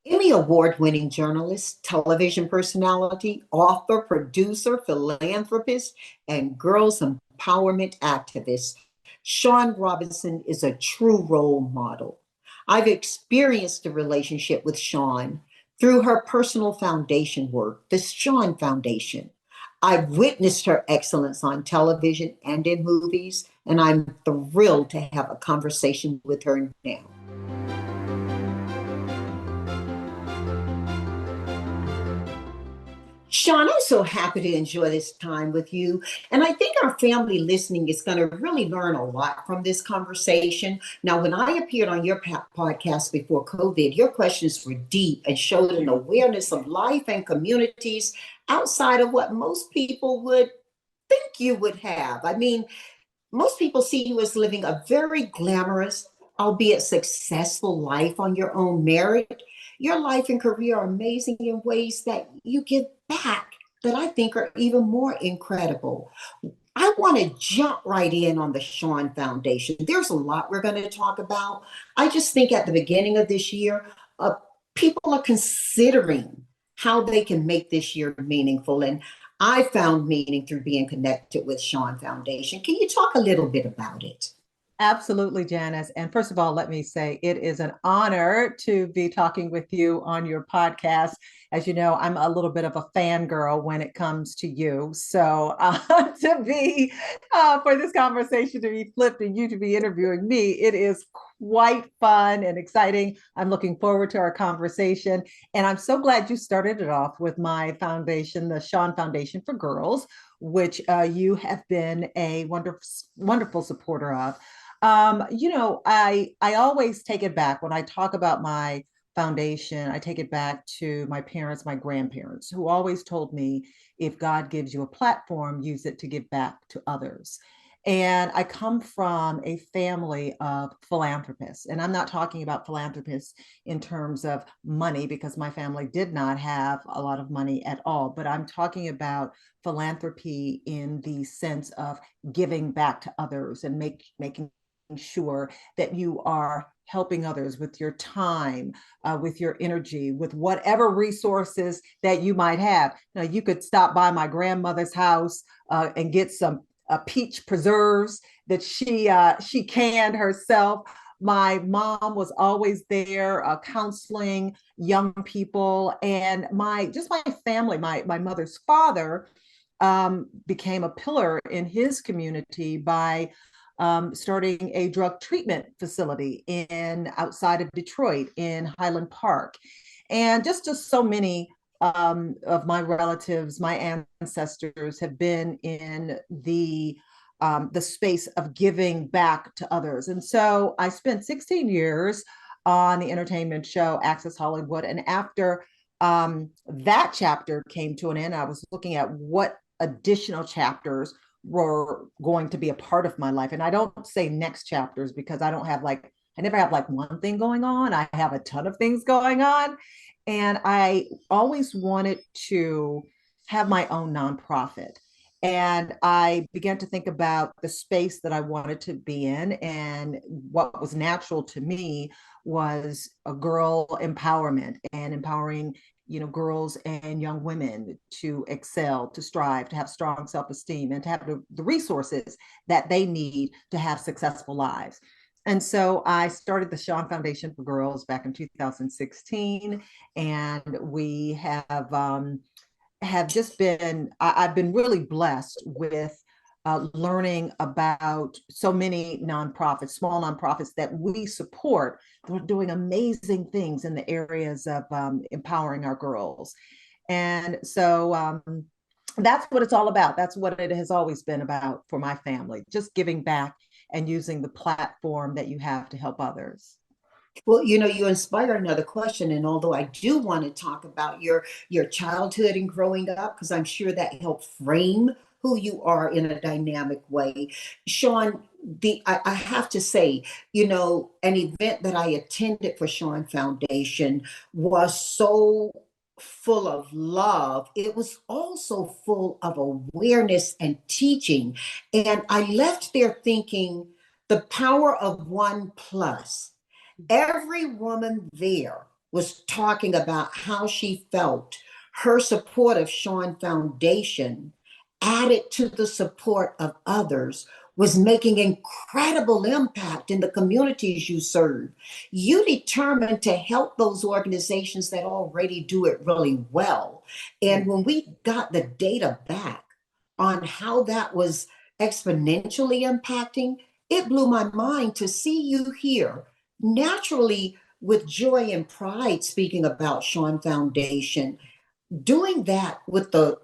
Emmy Award-winning journalist, television personality, author, producer, philanthropist, and girls empowerment activist, Shaun Robinson is a true role model. I've experienced a relationship with Shaun through her personal foundation work, the Shaun Foundation. I've witnessed her excellence on television and in movies, and I'm thrilled to have a conversation with her now. Shaun, I'm so happy to enjoy this time with you. And I think our family listening is going to really learn a lot from this conversation. Now, when I appeared on your podcast before COVID, your questions were deep and showed an awareness of life and communities outside of what most people would think you would have. I mean, most people see you as living a very glamorous, albeit successful life on your own merit. Your life and career are amazing in ways that you give back that I think are even more incredible. I want to jump right in on the Shaun Foundation. There's a lot we're going to talk about. I just think at the beginning of this year, uh, people are considering how they can make this year meaningful. And I found meaning through being connected with Shaun Foundation. Can you talk a little bit about it? Absolutely, Janice. And first of all, let me say it is an honor to be talking with you on your podcast. As you know, I'm a little bit of a fangirl when it comes to you. So to be for this conversation to be flipped and you to be interviewing me, it is quite fun and exciting. I'm looking forward to our conversation. And I'm so glad you started it off with my foundation, the Shaun Foundation for Girls, which you have been a wonderful supporter of. I always take it back when I talk about my foundation. I take it back to my parents, my grandparents, who always told me, if God gives you a platform, use it to give back to others. And I come from a family of philanthropists. And I'm not talking about philanthropists in terms of money, because my family did not have a lot of money at all. But I'm talking about philanthropy in the sense of giving back to others and making sure that you are helping others with your time, with your energy, with whatever resources that you might have. Now, you could stop by my grandmother's house and get some peach preserves that she canned herself. My mom was always there counseling young people, and my family. My mother's father became a pillar in his community by starting a drug treatment facility in outside of Detroit in Highland Park. And just so many of my relatives, my ancestors have been in the space of giving back to others. And so I spent 16 years on the entertainment show Access Hollywood. And after that chapter came to an end, I was looking at what additional chapters were going to be a part of my life. And I don't say next chapters because I never have like one thing going on. I have a ton of things going on. And I always wanted to have my own nonprofit. And I began to think about the space that I wanted to be in. And what was natural to me was a girl empowerment and empowering girls and young women to excel, to strive, to have strong self-esteem, and to have the resources that they need to have successful lives. And so I started the Shaun Foundation for Girls back in 2016, and we have just been, I've been really blessed with learning about so many nonprofits, small nonprofits that we support. They're doing amazing things in the areas of empowering our girls. And so that's what it's all about. That's what it has always been about for my family, just giving back and using the platform that you have to help others. Well, you inspire another question. And although I do want to talk about your childhood and growing up, because I'm sure that helped frame who you are in a dynamic way. Shaun, I have to say, an event that I attended for Shaun Foundation was so full of love. It was also full of awareness and teaching. And I left there thinking the power of one plus. Every woman there was talking about how she felt her support of Shaun Foundation added to the support of others was making incredible impact in the communities you serve. You determined to help those organizations that already do it really well. And when we got the data back on how that was exponentially impacting, it blew my mind to see you here naturally with joy and pride speaking about Shaun Foundation, doing that with the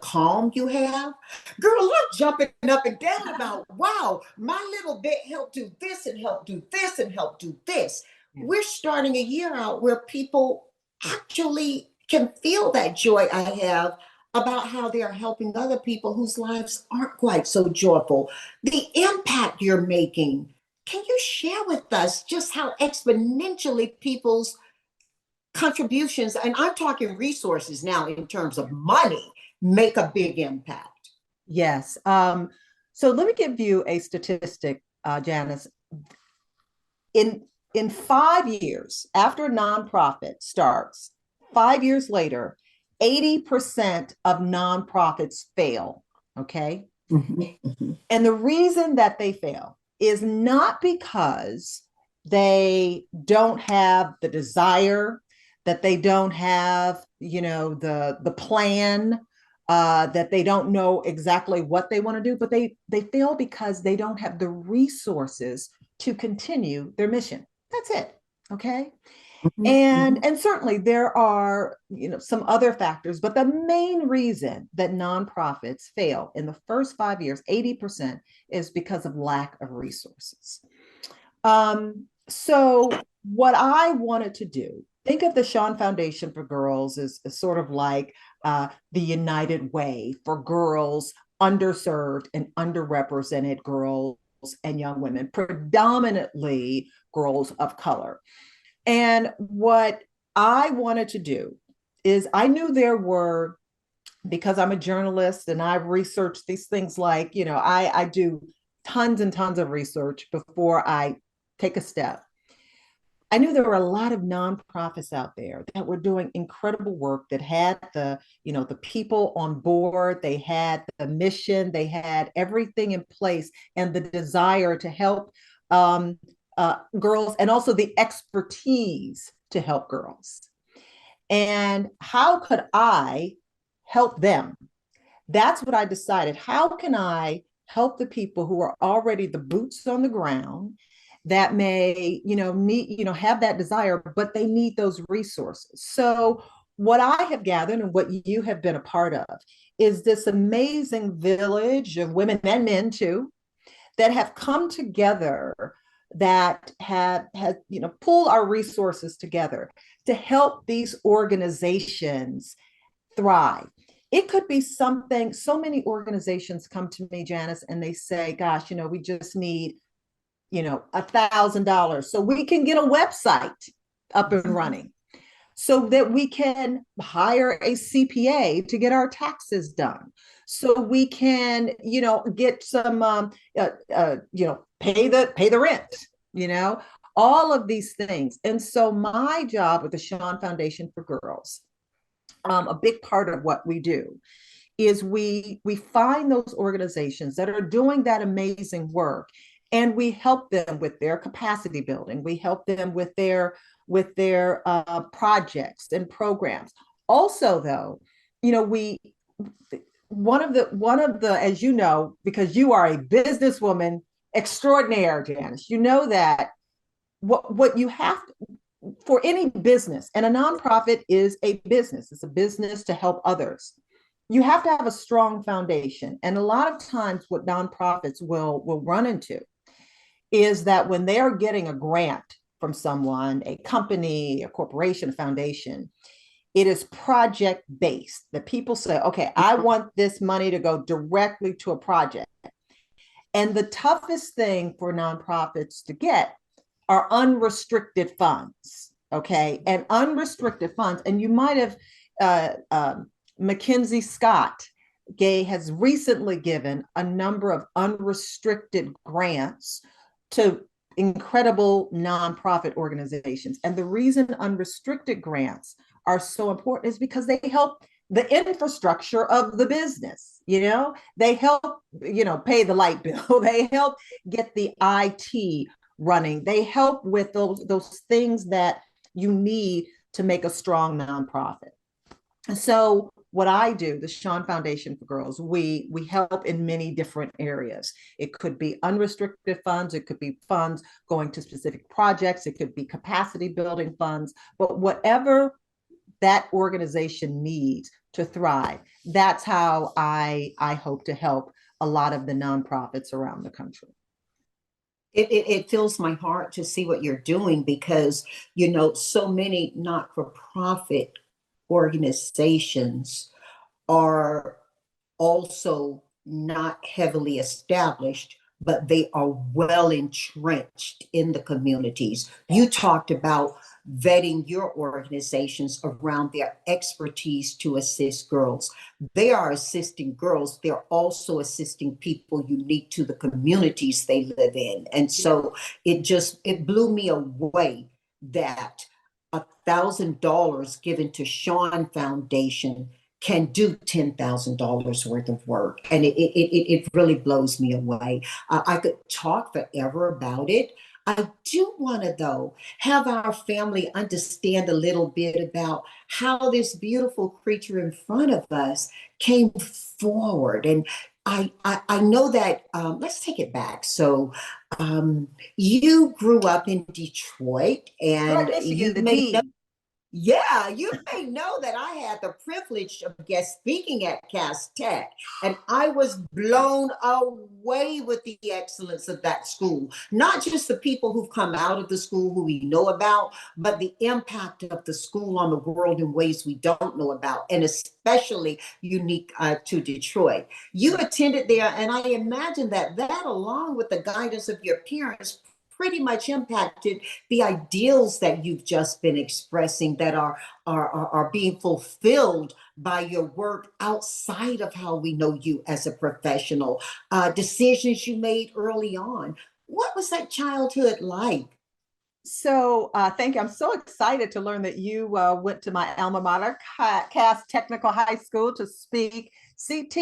calm you have. Girl, I'm jumping up and down about, wow, my little bit helped do this and help do this and help do this. We're starting a year out where people actually can feel that joy I have about how they are helping other people whose lives aren't quite so joyful. The impact you're making. Can you share with us just how exponentially people's contributions, and I'm talking resources now in terms of money, make a big impact? Yes. So let me give you a statistic, Janice. In 5 years after a nonprofit starts, 5 years later, 80% of nonprofits fail. Okay. Mm-hmm. And the reason that they fail is not because they don't have the desire, that they don't have, the plan, that they don't know exactly what they want to do, but they fail because they don't have the resources to continue their mission. That's it. Okay. And certainly there are, some other factors, but the main reason that nonprofits fail in the first 5 years, 80%, is because of lack of resources. So what I wanted to do, think of the Shaun Foundation for Girls as sort of like the United Way for girls, underserved and underrepresented girls and young women, predominantly girls of color. And what I wanted to do is I knew there were, because I'm a journalist and I've researched these things like, I do tons and tons of research before I take a step. I knew there were a lot of nonprofits out there that were doing incredible work, that had the people on board, they had the mission, they had everything in place and the desire to help girls, and also the expertise to help girls. And how could I help them? That's what I decided. How can I help the people who are already the boots on the ground, that may, need, have that desire, but they need those resources? So what I have gathered and what you have been a part of is this amazing village of women and men too, that have come together, that have pull our resources together to help these organizations thrive. It could be something, so many organizations come to me, Janice, and they say, gosh, we just need, $1,000 so we can get a website up and running, so that we can hire a CPA to get our taxes done, so we can, get some, pay the rent, all of these things. And so my job with the Shaun Foundation for Girls, a big part of what we do is we find those organizations that are doing that amazing work, and we help them with their capacity building. We help them with their projects and programs. Also, though, we one of the, as you know, because you are a businesswoman extraordinaire, Janice, that what you have to, for any business, and a nonprofit is a business, it's a business to help others, you have to have a strong foundation. And a lot of times what nonprofits will run into is that when they are getting a grant from someone, a company, a corporation, a foundation, it is project based, that people say, okay, I want this money to go directly to a project. And the toughest thing for nonprofits to get are unrestricted funds. Okay. And unrestricted funds, and you might have, Mackenzie Scott has recently given a number of unrestricted grants to incredible nonprofit organizations. And the reason unrestricted grants are so important is because they help the infrastructure of the business. They help, pay the light bill. They help get the IT running. They help with those things that you need to make a strong nonprofit. So what I do, the Shaun Foundation for Girls, we help in many different areas. It could be unrestricted funds, it could be funds going to specific projects, it could be capacity building funds, but whatever that organization needs to thrive, that's how I hope to help a lot of the nonprofits around the country. It fills my heart to see what you're doing because, so many not-for-profit organizations are also not heavily established, but they are well entrenched in the communities. You talked about vetting your organizations around their expertise to assist girls. They are assisting girls. They're also assisting people unique to the communities they live in. And so it blew me away that $1,000 given to Shaun Foundation can do $10,000 worth of work. And it really blows me away. I could talk forever about it. I do want to, though, have our family understand a little bit about how this beautiful creature in front of us came forward. And I know that, let's take it back. So you grew up in Detroit and you may know. Yeah, you may know that I had the privilege of guest speaking at Cass Tech, and I was blown away with the excellence of that school. Not just the people who've come out of the school who we know about, but the impact of the school on the world in ways we don't know about, and especially unique to Detroit. You attended there, and I imagine that along with the guidance of your parents, pretty much impacted the ideals that you've just been expressing that are being fulfilled by your work outside of how we know you as a professional. Decisions you made early on. What was that childhood like? So thank you. I'm so excited to learn that you went to my alma mater, Cass Technical High School, to speak. CT.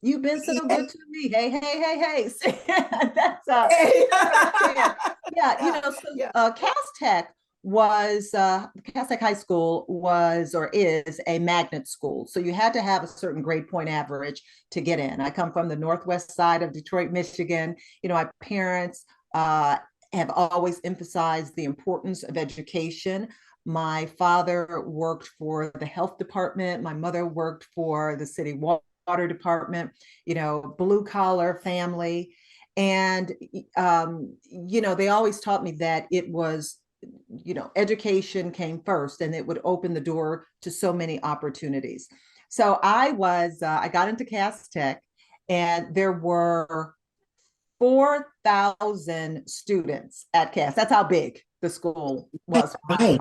You've been so good to me. Hey. That's Cass Tech was Cass Tech High School was or is a magnet school. So you had to have a certain grade point average to get in. I come from the northwest side of Detroit, Michigan. My parents have always emphasized the importance of education. My father worked for the health department. My mother worked for the city water department, blue collar family. And, they always taught me that it was, education came first and it would open the door to so many opportunities. So I got into Cass Tech and there were 4,000 students at Cass. That's how big the school was. Right.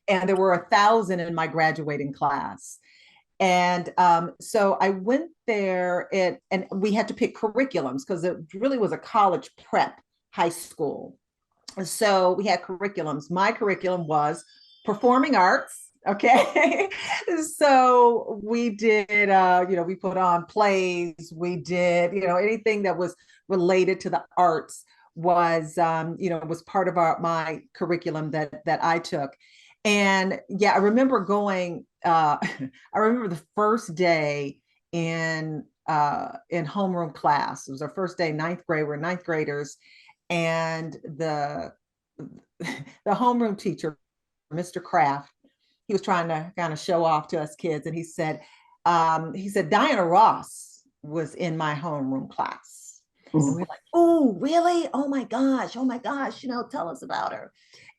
And there were 1,000 in my graduating class. And so I went there and we had to pick curriculums because it really was a college prep high school. So we had curriculums. My curriculum was performing arts. Okay. So we did, we put on plays. We did, anything that was related to the arts was, was part of my curriculum that I took. And I remember going, I remember the first day in homeroom class. It was our first day, ninth grade. We're ninth graders. And the homeroom teacher, Mr. Kraft, he was trying to kind of show off to us kids. And he said, Diana Ross was in my homeroom class. Mm-hmm. And we're like, oh, really? Oh my gosh. Tell us about her.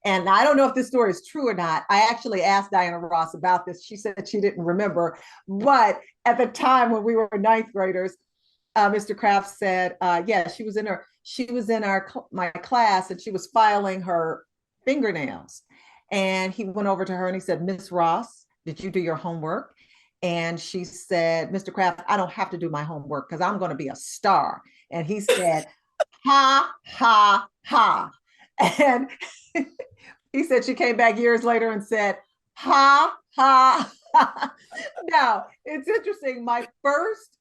And I don't know if this story is true or not. I actually asked Diana Ross about this. She said she didn't remember. But at the time when we were ninth graders, Mr. Kraft said, she was in my class and she was filing her fingernails. And he went over to her and he said, Miss Ross, did you do your homework? And she said, Mr. Kraft, I don't have to do my homework because I'm going to be a star. And he said, ha, ha, ha. And he said she came back years later and said, ha, ha, ha. Now, it's interesting. My first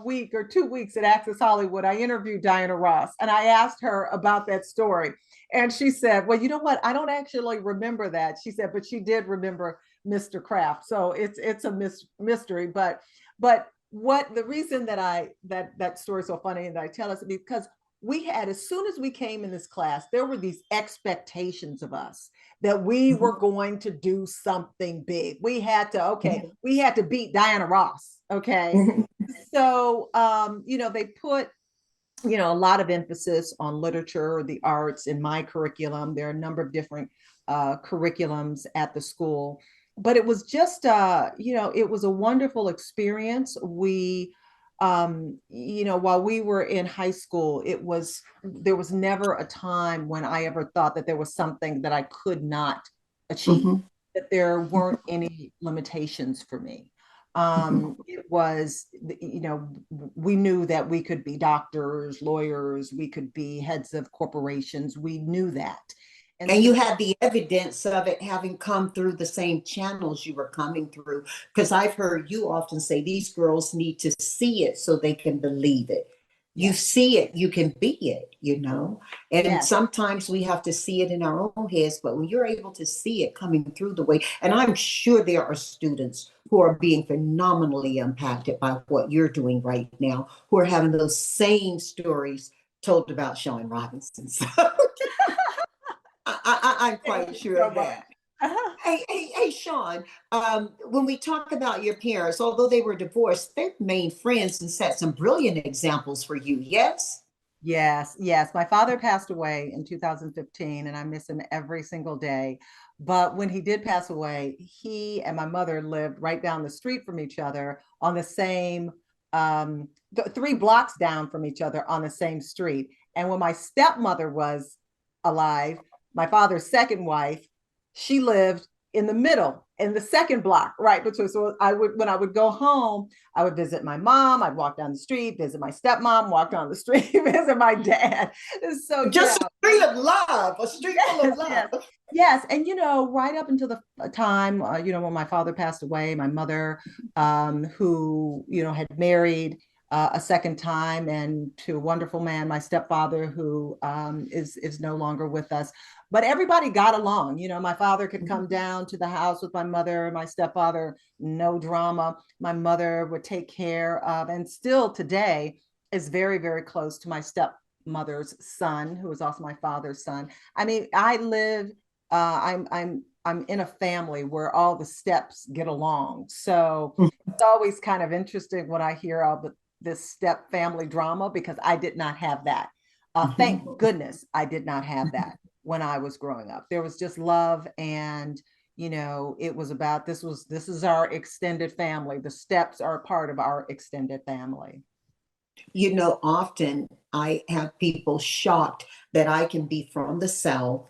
week or 2 weeks at Access Hollywood, I interviewed Diana Ross and I asked her about that story. And she said, well, you know what? I don't actually remember that. She said, but she did remember Mr. Kraft. So it's a mystery. But what the reason that that story is so funny and that I tell us because we had, as soon as we came in this class, there were these expectations of us that we were going to do something big. We had to beat Diana Ross. Okay. So, they put, a lot of emphasis on literature or the arts in my curriculum. There are a number of different curriculums at the school, but it was just, it was a wonderful experience. We, while we were in high school, there was never a time when I ever thought that there was something that I could not achieve, that there weren't any limitations for me. It was, we knew that we could be doctors, lawyers, we could be heads of corporations. We knew that. And so, you had the evidence of it having come through the same channels you were coming through. Because I've heard you often say these girls need to see it so they can believe it. You see it, you can be it, and sometimes we have to see it in our own heads, but when you're able to see it coming through the way, and I'm sure there are students who are being phenomenally impacted by what you're doing right now, who are having those same stories told about Shaun Robinson. So I'm quite sure of that. Hey, Shaun, when we talk about your parents, although they were divorced, they remained friends and set some brilliant examples for you, yes? Yes. My father passed away in 2015, and I miss him every single day. But when he did pass away, he and my mother lived right down the street from each other on the same, 3 blocks down from each other on the same street. And when my stepmother was alive, my father's second wife, she lived in the middle, in the second block, right between. So when I would go home, I would visit my mom. I'd walk down the street, visit my stepmom, walk down the street, visit my dad. So just a street of love, a street full of love. Yes. And, right up until the time, when my father passed away, my mother, who, had married a second time and to a wonderful man, my stepfather, who is no longer with us. But everybody got along. My father could come down to the house with my mother, my stepfather, no drama. My mother would take care of, and still today is very, very close to my stepmother's son, who is also my father's son. I mean, I live, I'm in a family where all the steps get along. So it's always kind of interesting when I hear all this step family drama, because I did not have that. Thank goodness I did not have that when I was growing up. There was just love, and it was about, this is our extended family. The steps are a part of our extended family. Often I have people shocked that I can be from the South,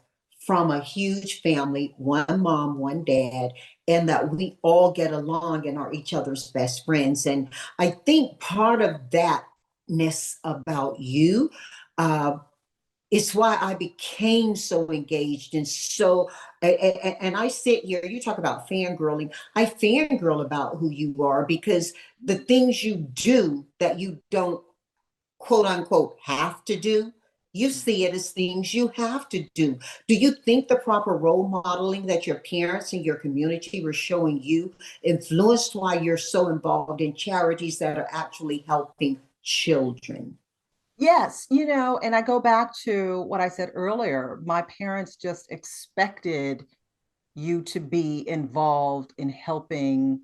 from a huge family, one mom, one dad, and that we all get along and are each other's best friends. And I think part of thatness about you, it's why I became so engaged and so, and I sit here, you talk about fangirling. I fangirl about who you are, because the things you do that you don't, quote unquote, have to do, you see it as things you have to do. Do you think the proper role modeling that your parents and your community were showing you influenced why you're so involved in charities that are actually helping children? Yes, and I go back to what I said earlier. My parents just expected you to be involved in helping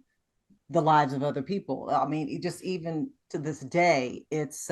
the lives of other people. I mean, just even to this day, it's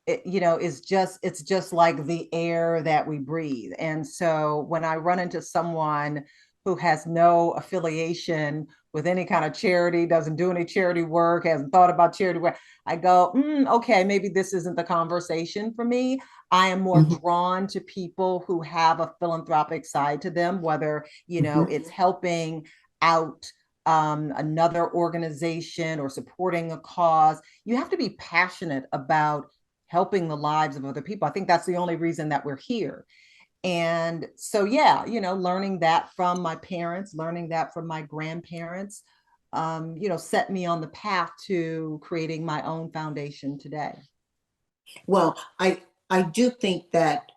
it's just like the air that we breathe. And so when I run into someone who has no affiliation with any kind of charity, doesn't do any charity work, hasn't thought about charity work, I go, okay, maybe this isn't the conversation for me. I am more drawn to people who have a philanthropic side to them, whether, it's helping out another organization or supporting a cause. You have to be passionate about helping the lives of other people. I think that's the only reason that we're here. And so, yeah, learning that from my parents, learning that from my grandparents, set me on the path to creating my own foundation today. Well, I do think that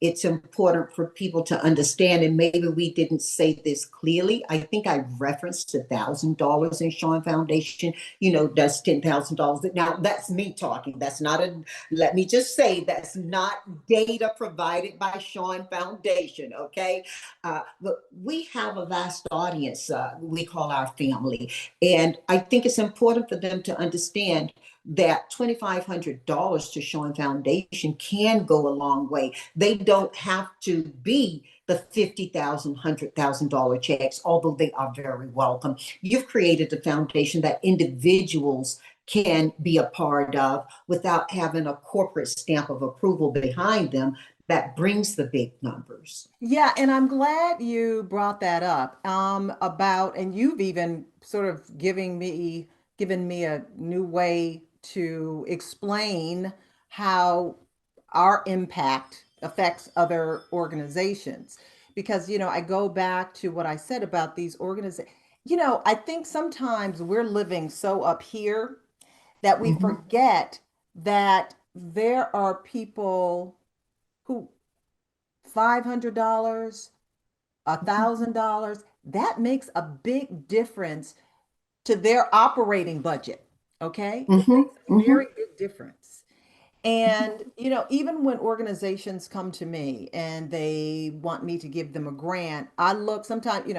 it's important for people to understand, and maybe we didn't say this clearly. I think I referenced $1,000 in Shaun Foundation. That's $10,000. Now that's me talking. That's not a. Let me just say that's not data provided by Shaun Foundation. Okay, but we have a vast audience. We call our family, and I think it's important for them to understand that $2,500 to Shaun Foundation can go a long way. They don't have to be the $50,000, $100,000 checks, although they are very welcome. You've created a foundation that individuals can be a part of without having a corporate stamp of approval behind them that brings the big numbers. Yeah, and I'm glad you brought that up about, and you've even sort of given me a new way to explain how our impact affects other organizations. Because, I go back to what I said about these organizations. I think sometimes we're living so up here that we Mhm. forget that there are people who $500, $1,000, that makes a big difference to their operating budget. Okay. It Mhm. makes a Mhm. very big difference. And, even when organizations come to me and they want me to give them a grant, I look sometimes,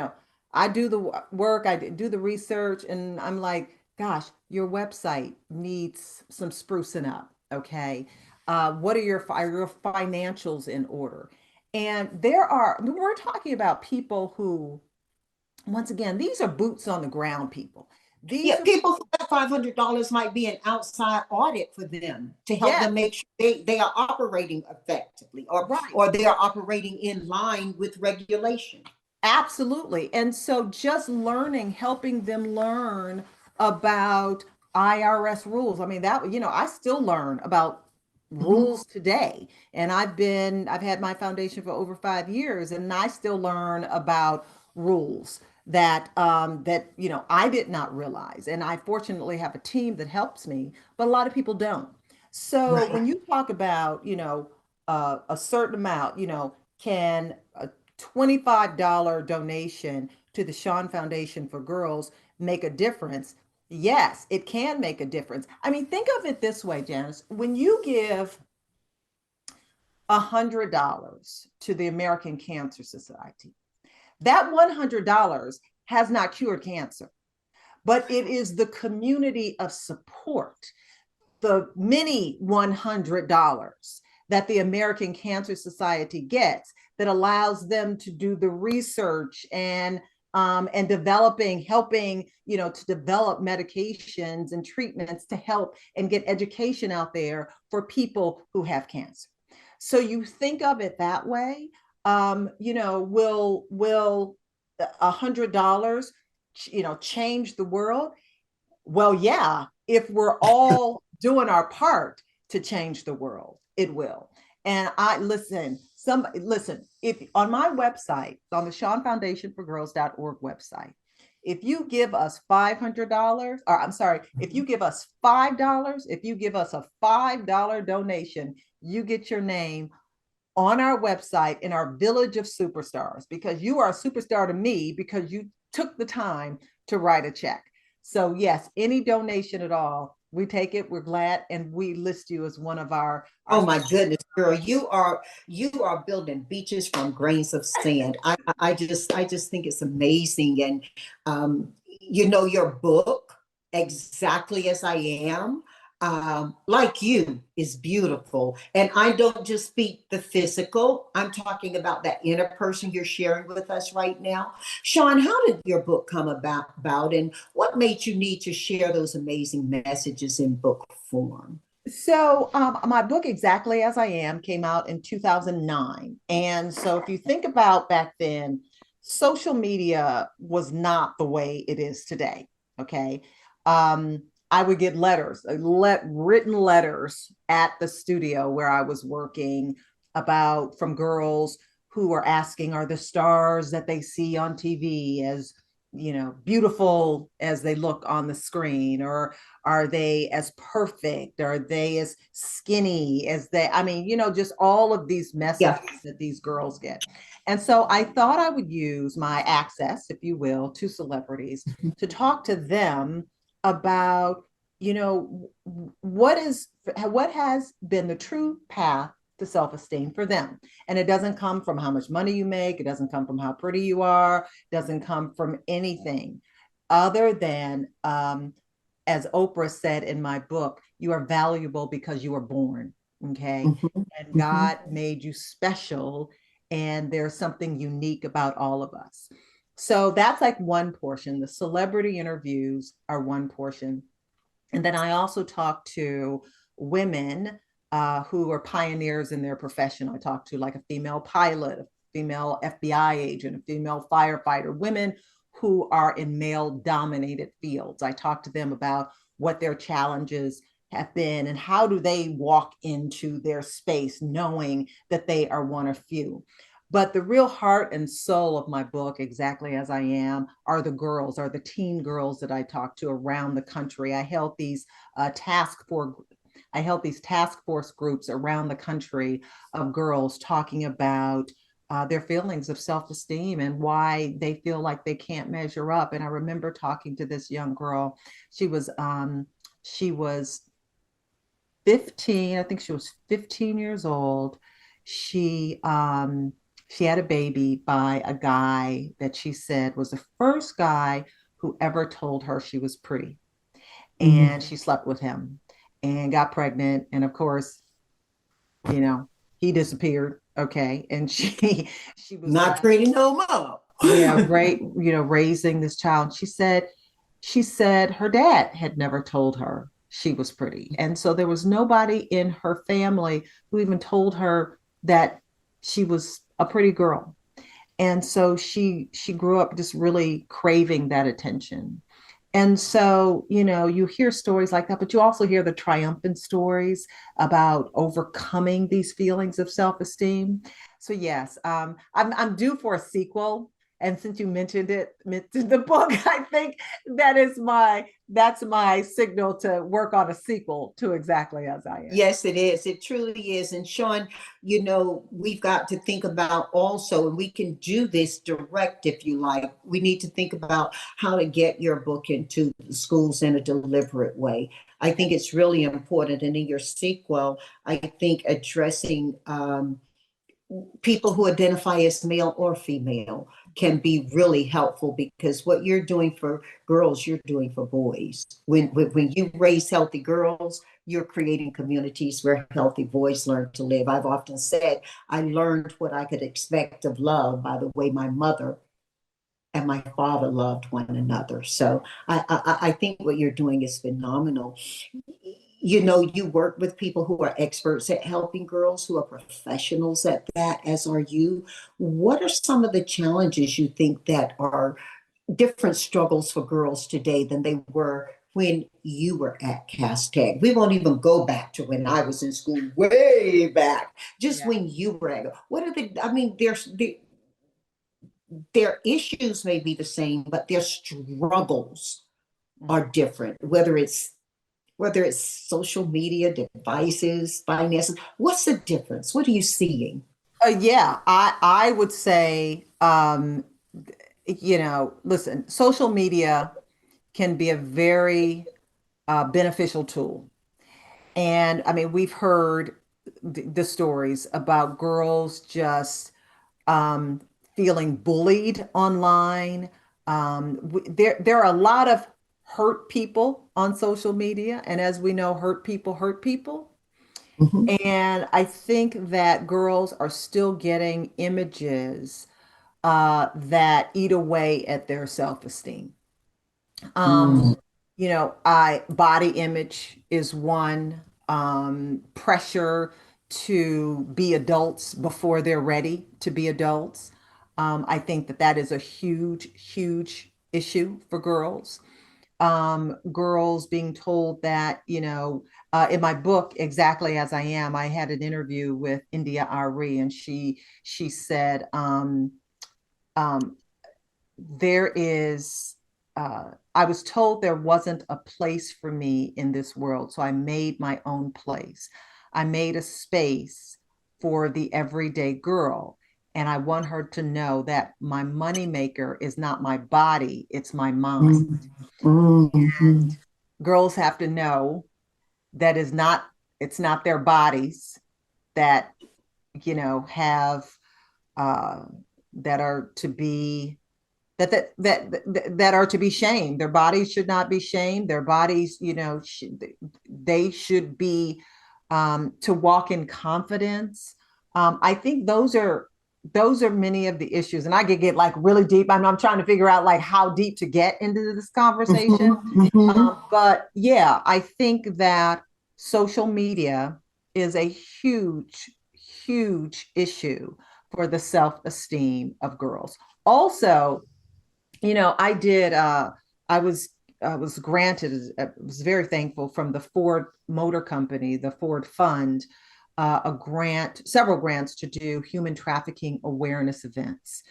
I do the work, I do the research, and I'm like, gosh, your website needs some sprucing up. Okay. What are your financials in order? And we're talking about people who, once again, these are boots on the ground people. These Yeah, are, people who have $500 might be an outside audit for them to help yes, them make sure they are operating effectively, or right. or they are operating in line with regulation. Absolutely. And so just learning, helping them learn about IRS rules. I mean, I still learn about Mhm. rules today. And I've had my foundation for over 5 years, and I still learn about rules that I did not realize. And I fortunately have a team that helps me, but a lot of people don't. So Right. when you talk about, a certain amount, can $25 donation to the Shaun Foundation for Girls make a difference? Yes, it can make a difference. I mean, think of it this way, Janice. When you give $100 to the American Cancer Society, that $100 has not cured cancer, but it is the community of support, the mini $100 that the American Cancer Society gets, that allows them to do the research and helping to develop medications and treatments to help and get education out there for people who have cancer. So you think of it that way. Will $100 change the world? Well, yeah, if we're all doing our part to change the world, it will. And if on my website, on the Shaun Foundation for Girls.org website, if you give us $500, or I'm sorry, if you give us $5, if you give us a $5 donation, you get your name on our website in our village of superstars, because you are a superstar to me because you took the time to write a check. So yes, any donation at all, we take it. We're glad, and we list you as one of our. Oh my goodness, girl, you are building beaches from grains of sand. I just think it's amazing, and your book, Exactly as I Am, like you, is beautiful. And I don't just speak the physical. I'm talking about that inner person you're sharing with us right now. Shaun, how did your book come about, and what made you need to share those amazing messages in book form? So, my book, Exactly as I Am, came out in 2009. And so, if you think about back then, social media was not the way it is today. Okay. I would get letters, written letters at the studio where I was working about from girls who are asking, are the stars that they see on TV as, beautiful as they look on the screen, or are they as perfect? Are they as skinny as they, just all of these Yeah. messages that these girls get. And so I thought I would use my access, if you will, to celebrities to talk to them about, what has been the true path to self-esteem for them. And it doesn't come from how much money you make. It doesn't come from how pretty you are. It doesn't come from anything other than, as Oprah said in my book, you are valuable because you were born. Okay. Mhm. And Mhm. God made you special. And there's something unique about all of us. So that's like one portion. The celebrity interviews are one portion. And then I also talk to women who are pioneers in their profession. I talk to like a female pilot, a female FBI agent, a female firefighter, women who are in male dominated fields. I talk to them about what their challenges have been and how do they walk into their space knowing that they are one of few. But the real heart and soul of my book, exactly as I am, are the girls, are the teen girls that I talk to around the country. I held these task force groups around the country of girls talking about their feelings of self-esteem and why they feel like they can't measure up. And I remember talking to this young girl. She was 15. I think she was 15 years old. She had a baby by a guy that she said was the first guy who ever told her she was pretty. And Mhm. she slept with him and got pregnant. And of course, you know, he disappeared. Okay. And she was Not left, pretty no more. yeah, right, raising this child. She said her dad had never told her she was pretty. And so there was nobody in her family who even told her that she was a pretty girl. And so she grew up just really craving that attention. And so, you hear stories like that, but you also hear the triumphant stories about overcoming these feelings of self-esteem. So yes, I'm due for a sequel. And since you mentioned the book, I think that's my signal to work on a sequel to Exactly as I Am. Yes, it is. It truly is. And Shaun, we've got to think about also, and we can do this direct if you like. We need to think about how to get your book into the schools in a deliberate way. I think it's really important. And in your sequel, I think addressing people who identify as male or female can be really helpful, because what you're doing for girls, you're doing for boys. When you raise healthy girls, you're creating communities where healthy boys learn to live. I've often said I learned what I could expect of love by the way my mother and my father loved one another. So I think what you're doing is phenomenal. You work with people who are experts at helping girls, who are professionals at that, as are you. What are some of the challenges you think that are different struggles for girls today than they were when you were at Castech? We won't even go back to when I was in school, way back. Just Yeah. when you were at, what are the, I mean, their issues may be the same, but their struggles are Mhm. different, whether it's social media, devices, finances. What's the difference? What are you seeing? Yeah, I would say, listen, social media can be a very beneficial tool. And I mean, we've heard the stories about girls just um, feeling bullied online. There are a lot of hurt people on social media. And as we know, hurt people hurt people. Mhm. And I think that girls are still getting images that eat away at their self-esteem. Um, Mm. I body image is one, pressure to be adults before they're ready to be adults. I think that is a huge, huge issue for girls. girls being told that, in my book, Exactly As I Am, I had an interview with India Ari, and she said, there is, I was told there wasn't a place for me in this world, so I made my own place. I made a space for the everyday girl. And I want her to know that my moneymaker is not my body, it's my mind. Mm-hmm. Girls have to know that it's not their bodies that, have, uh, that are to be that are to be shamed. Their bodies should not be shamed. Their bodies, they should be, to walk in confidence. I think those are many of the issues, and I could get like really deep. I'm trying to figure out like how deep to get into this conversation. Mm-hmm. But yeah, I think that social media is a huge, huge issue for the self-esteem of girls. Also, I did, I was granted, I was very thankful from the Ford Motor Company, the Ford Fund, a grant, several grants to do human trafficking awareness events.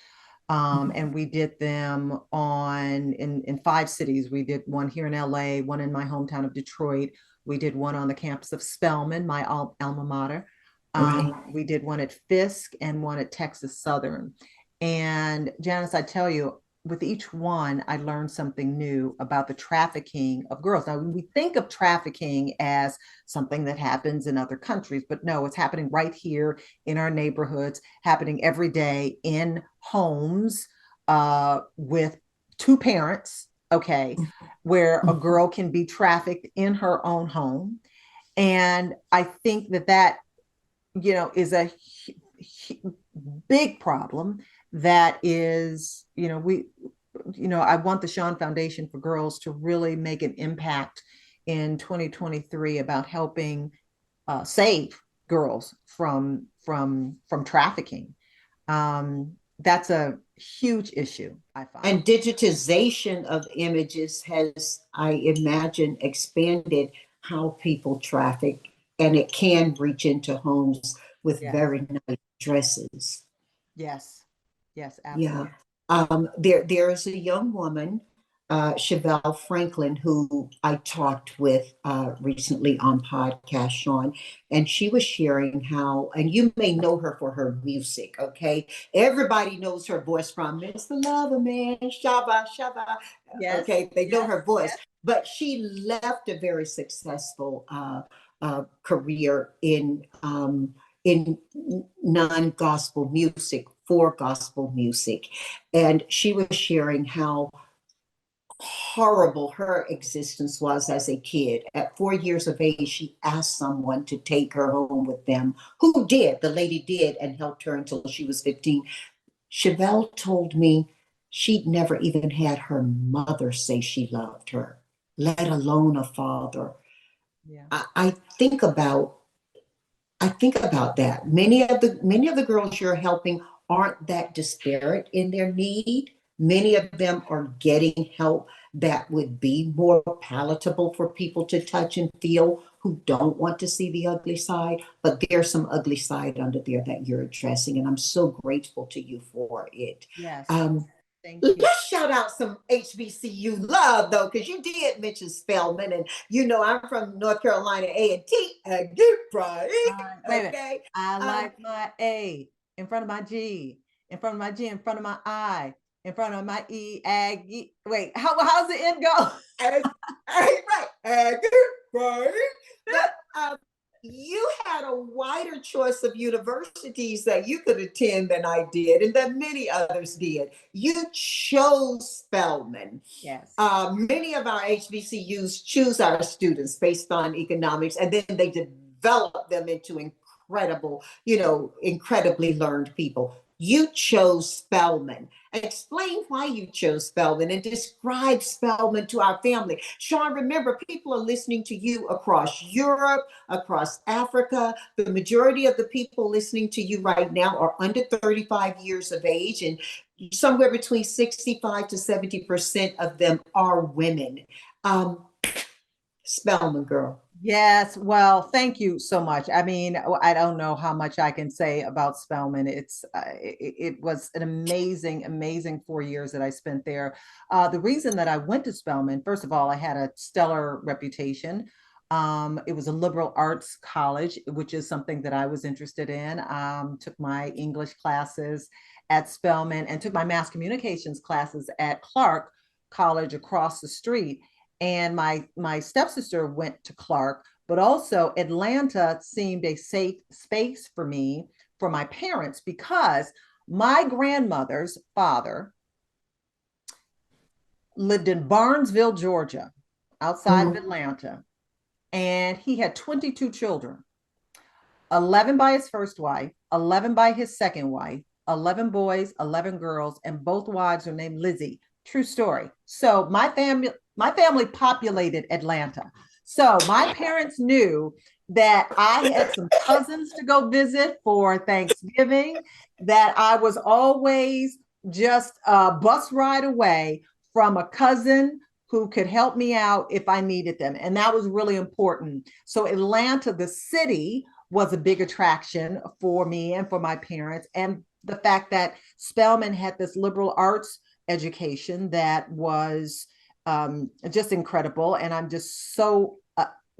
And we did them in 5 cities. We did one here in LA, one in my hometown of Detroit. We did one on the campus of Spelman, my alma mater. Right. We did one at Fisk and one at Texas Southern. And Janice, I tell you, with each one, I learned something new about the trafficking of girls. Now, we think of trafficking as something that happens in other countries, but no, it's happening right here in our neighborhoods, happening every day in homes, with two parents, okay, where a girl can be trafficked in her own home. And I think that is a big problem that is, I want the Shaun Foundation for Girls to really make an impact in 2023 about helping save girls from trafficking. That's a huge issue, I find. And digitization of images has, I imagine, expanded how people traffic, and it can reach into homes with Yes. very nice dresses. Yes. Yes, Yeah. absolutely. There is a young woman, Chevelle Franklin, who I talked with recently on podcast, Shaun, and she was sharing how, and you may know her for her music, okay? Everybody knows her voice from Mr. Lover Man, Shabba Shabba, Yes. okay? They know Yes. her voice, Yes. but she left a very successful career in non-gospel music for gospel music. And she was sharing how horrible her existence was as a kid. At 4 years of age, she asked someone to take her home with them, who did. The lady did and helped her until she was 15. Chevelle told me she'd never even had her mother say she loved her, let alone a father. Yeah. I think about that. Many of the girls you're helping aren't that disparate in their need. Many of them are getting help that would be more palatable for people to touch and feel who don't want to see the ugly side. But there's some ugly side under there that you're addressing, and I'm so grateful to you for it. Yes. Um, Thank you. Let's shout out some HBCU love though, because you did mention Spelman, and I'm from North Carolina A&T. Get Bryant, Wait a minute. okay? I like my A in front of my G, in front of my G, in front of my I, in front of my E, Aggie. Wait, how's the end go? Right, Bryant. But you had a wider choice of universities that you could attend than I did, and that many others did. You chose Spelman. Yes. Many of our HBCUs choose our students based on economics, and then they develop them into incredibly learned people. You chose Spelman. Explain why you chose Spelman and describe Spelman to our family. Shaun, remember, people are listening to you across Europe, across Africa. The majority of the people listening to you right now are under 35 years of age, and somewhere between 65 to 70% of them are women. Um, Spelman girl. Yes, well, thank you so much. I mean, I don't know how much I can say about Spelman. It was an amazing, amazing 4 years that I spent there. The reason that I went to Spelman, first of all, I had a stellar reputation. It was a liberal arts college, which is something that I was interested in. Took my English classes at Spelman and took my mass communications classes at Clark College across the street. And my stepsister went to Clark, but also Atlanta seemed a safe space for me, for my parents, because my grandmother's father lived in Barnesville, Georgia, outside of Atlanta, and he had 22 children, 11 by his first wife, 11 by his second wife, 11 boys, 11 girls, and both wives are named Lizzie. True story. So my family populated Atlanta. So my parents knew that I had some cousins to go visit for Thanksgiving, that I was always just a bus ride away from a cousin who could help me out if I needed them. And that was really important. So Atlanta, the city, was a big attraction for me and for my parents. And the fact that Spelman had this liberal arts education that was just incredible. And I'm just so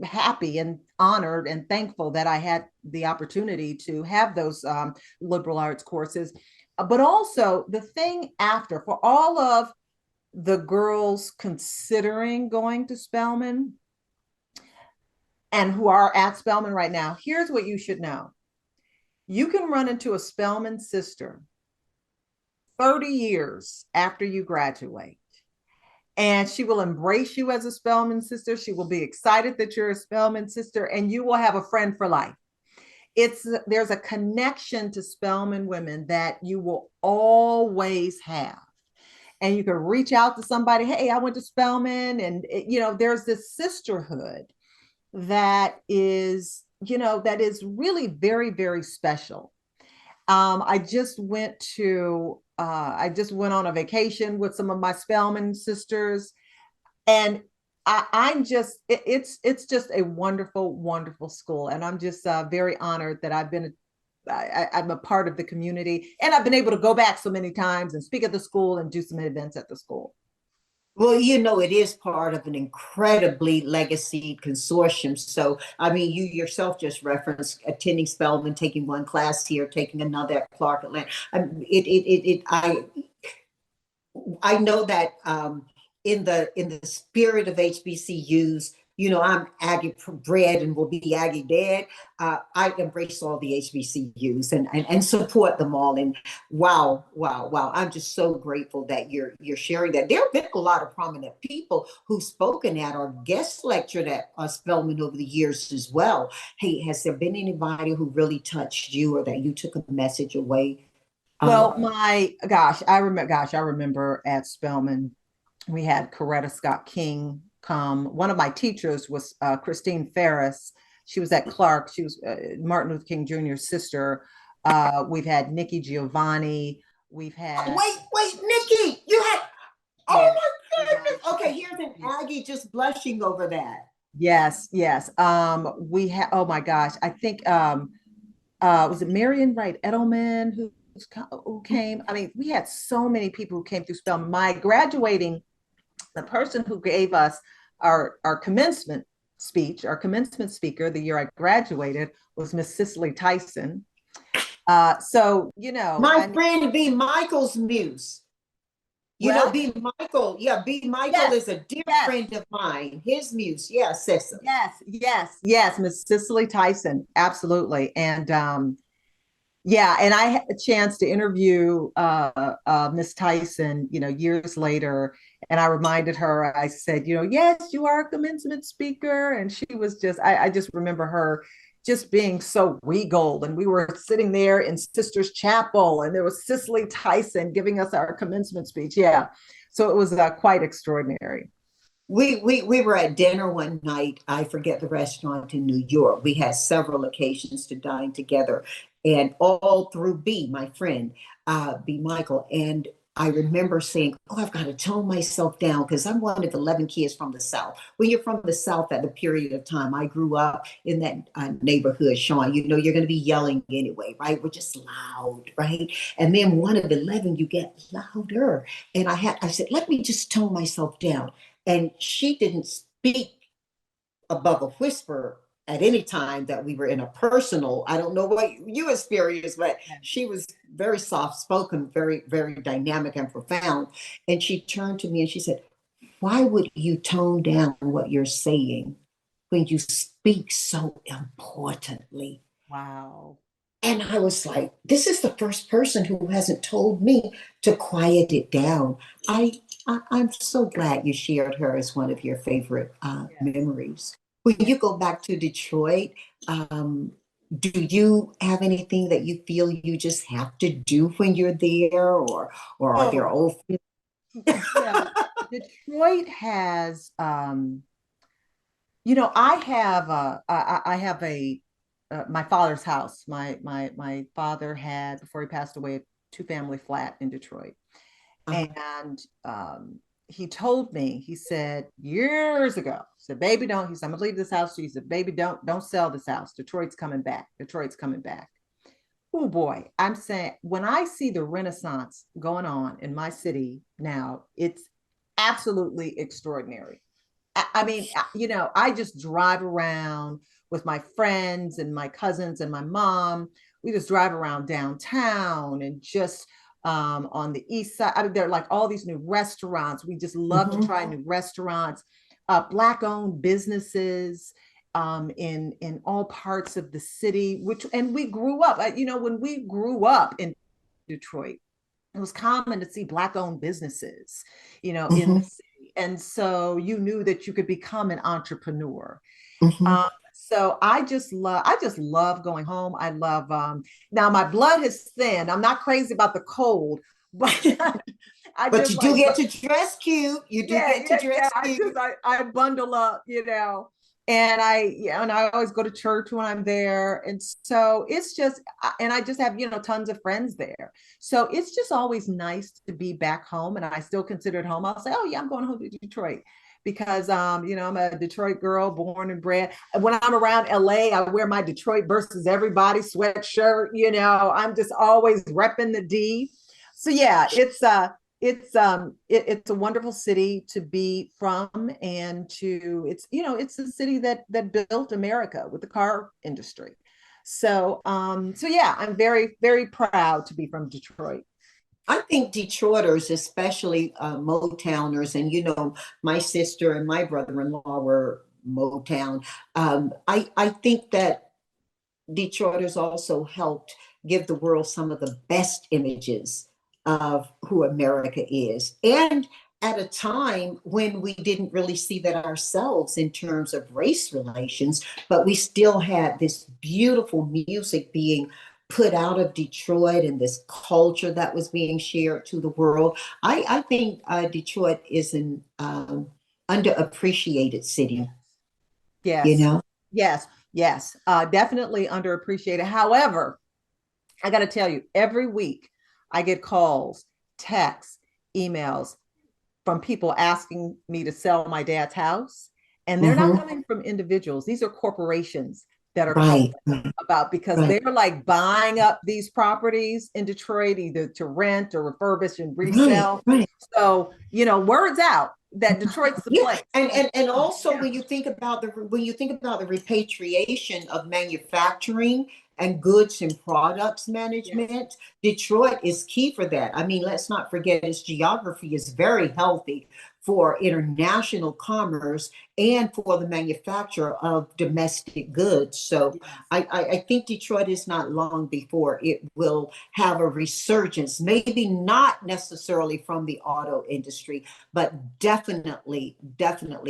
happy and honored and thankful that I had the opportunity to have those liberal arts courses. But also the thing after, for all of the girls considering going to Spelman and who are at Spelman right now, here's what you should know. You can run into a Spelman sister 30 years after you graduate, and she will embrace you as a Spelman sister. She will be excited that you're a Spelman sister, and you will have a friend for life. There's a connection to Spelman women that you will always have. And you can reach out to somebody, hey, I went to Spelman, and there's this sisterhood that is really very, very special. I just went on a vacation with some of my Spelman sisters, and it's just a wonderful, wonderful school. And I'm just very honored that I'm a part of the community, and I've been able to go back so many times and speak at the school and do some events at the school. Well, it is part of an incredibly legacy consortium. So, I mean, you yourself just referenced attending Spelman, taking one class here, taking another at Clark Atlanta. I know that in the spirit of HBCUs, I'm Aggie bred and will be Aggie dead. I embrace all the HBCUs and support them all. And wow. I'm just so grateful that you're sharing that. There have been a lot of prominent people who've spoken at or guest lectured at Spelman over the years as well. Hey, has there been anybody who really touched you or that you took a message away? Well, I remember at Spelman, we had Coretta Scott King come. One of my teachers was Christine Ferris. She was at Clark. She was Martin Luther King Jr.'s sister. We've had Nikki Giovanni. We've had. Wait, Nikki, you had. Oh my goodness. Okay, here's an Aggie just blushing over that. Yes. We had. Oh my gosh, I think was it Marion Wright Edelman who came? I mean, we had so many people who came through Spelman. The person who gave us our commencement speech, our commencement speaker, the year I graduated, was Miss Cicely Tyson. My friend B. Michael's muse. B. Michael. Yeah, B. Michael is a dear friend of mine. His muse. Yes, Cicely. Yes, Miss Cicely Tyson. Absolutely. And and I had a chance to interview Miss Tyson, years later. And I reminded her, I said, yes, you are a commencement speaker. And she was I just remember her just being so regal. And we were sitting there in Sisters Chapel, and there was Cicely Tyson giving us our commencement speech. Yeah. So it was quite extraordinary. We were at dinner one night. I forget the restaurant in New York. We had several occasions to dine together, and all through B, my friend, B. Michael. And I remember saying, "Oh, I've got to tone myself down because I'm one of 11 kids from the South." When you're from the South at the period of time I grew up in that neighborhood, Shaun, you're going to be yelling anyway, right? We're just loud, right? And then one of 11, you get louder. And I said, let me just tone myself down. And she didn't speak above a whisper at any time that we were in a personal. I don't know what you experienced, but she was very soft spoken, very, very dynamic and profound. And she turned to me and she said, "Why would you tone down what you're saying when you speak so importantly?" Wow. And I was like, this is the first person who hasn't told me to quiet it down. I'm so glad you shared her as one of your favorite memories. When you go back to Detroit, um, do you have anything that you feel you just have to do when you're there, or are there Oh, old? yeah. Detroit has, I have a my father's house. My father had, before he passed away, a two-family flat in Detroit. Uh-huh. And he told me, he said years ago, he said, "Baby, don't," he said, "I'm gonna leave this house to you." He said, "Baby, don't sell this house. Detroit's coming back. Detroit's coming back." Oh boy, I'm saying, when I see the renaissance going on in my city now, it's absolutely extraordinary. I mean, I just drive around with my friends and my cousins and my mom. We just drive around downtown and just on the east side. I mean, there are like all these new restaurants. We just love to try new restaurants, Black-owned businesses in all parts of the city. And we grew up. When we grew up in Detroit, it was common to see Black-owned businesses, in Mm-hmm. the city. And so you knew that you could become an entrepreneur. Mm-hmm. So I just love going home. I love, now my blood has thinned. I'm not crazy about the cold, but I But just you do like, get to dress cute. You do get to yeah. dress cute. I bundle up, and I always go to church when I'm there. And so it's just, and I just have, tons of friends there. So it's just always nice to be back home. And I still consider it home. I'll say, "Oh yeah, I'm going home to Detroit." Because I'm a Detroit girl, born and bred. When I'm around LA, I wear my Detroit versus everybody sweatshirt. I'm just always repping the D. So yeah, it's a wonderful city to be from, and it's a city that built America with the car industry. So yeah, I'm very, very proud to be from Detroit. I think Detroiters, especially Motowners, and my sister and my brother-in-law were Motown. I think that Detroiters also helped give the world some of the best images of who America is. And at a time when we didn't really see that ourselves in terms of race relations, but we still had this beautiful music being put out of Detroit and this culture that was being shared to the world. I think Detroit is an underappreciated city, you Yes, know? yes, yes. Definitely underappreciated. However, I got to tell you, every week I get calls, texts, emails from people asking me to sell my dad's house. And they're not Hmm. coming from individuals, these are corporations that are calling Right, right, about, because right. they're like buying up these properties in Detroit, either to rent or refurbish and Right, resell. right. So, word's out that Detroit's the Yeah, place. and also when you think about the repatriation of manufacturing and goods and products Yes. management, Detroit is key for that. I mean, let's not forget its geography is very healthy for international commerce and for the manufacture of domestic goods. So Yes. I think Detroit is not long before it will have a resurgence, maybe not necessarily from the auto industry, but definitely,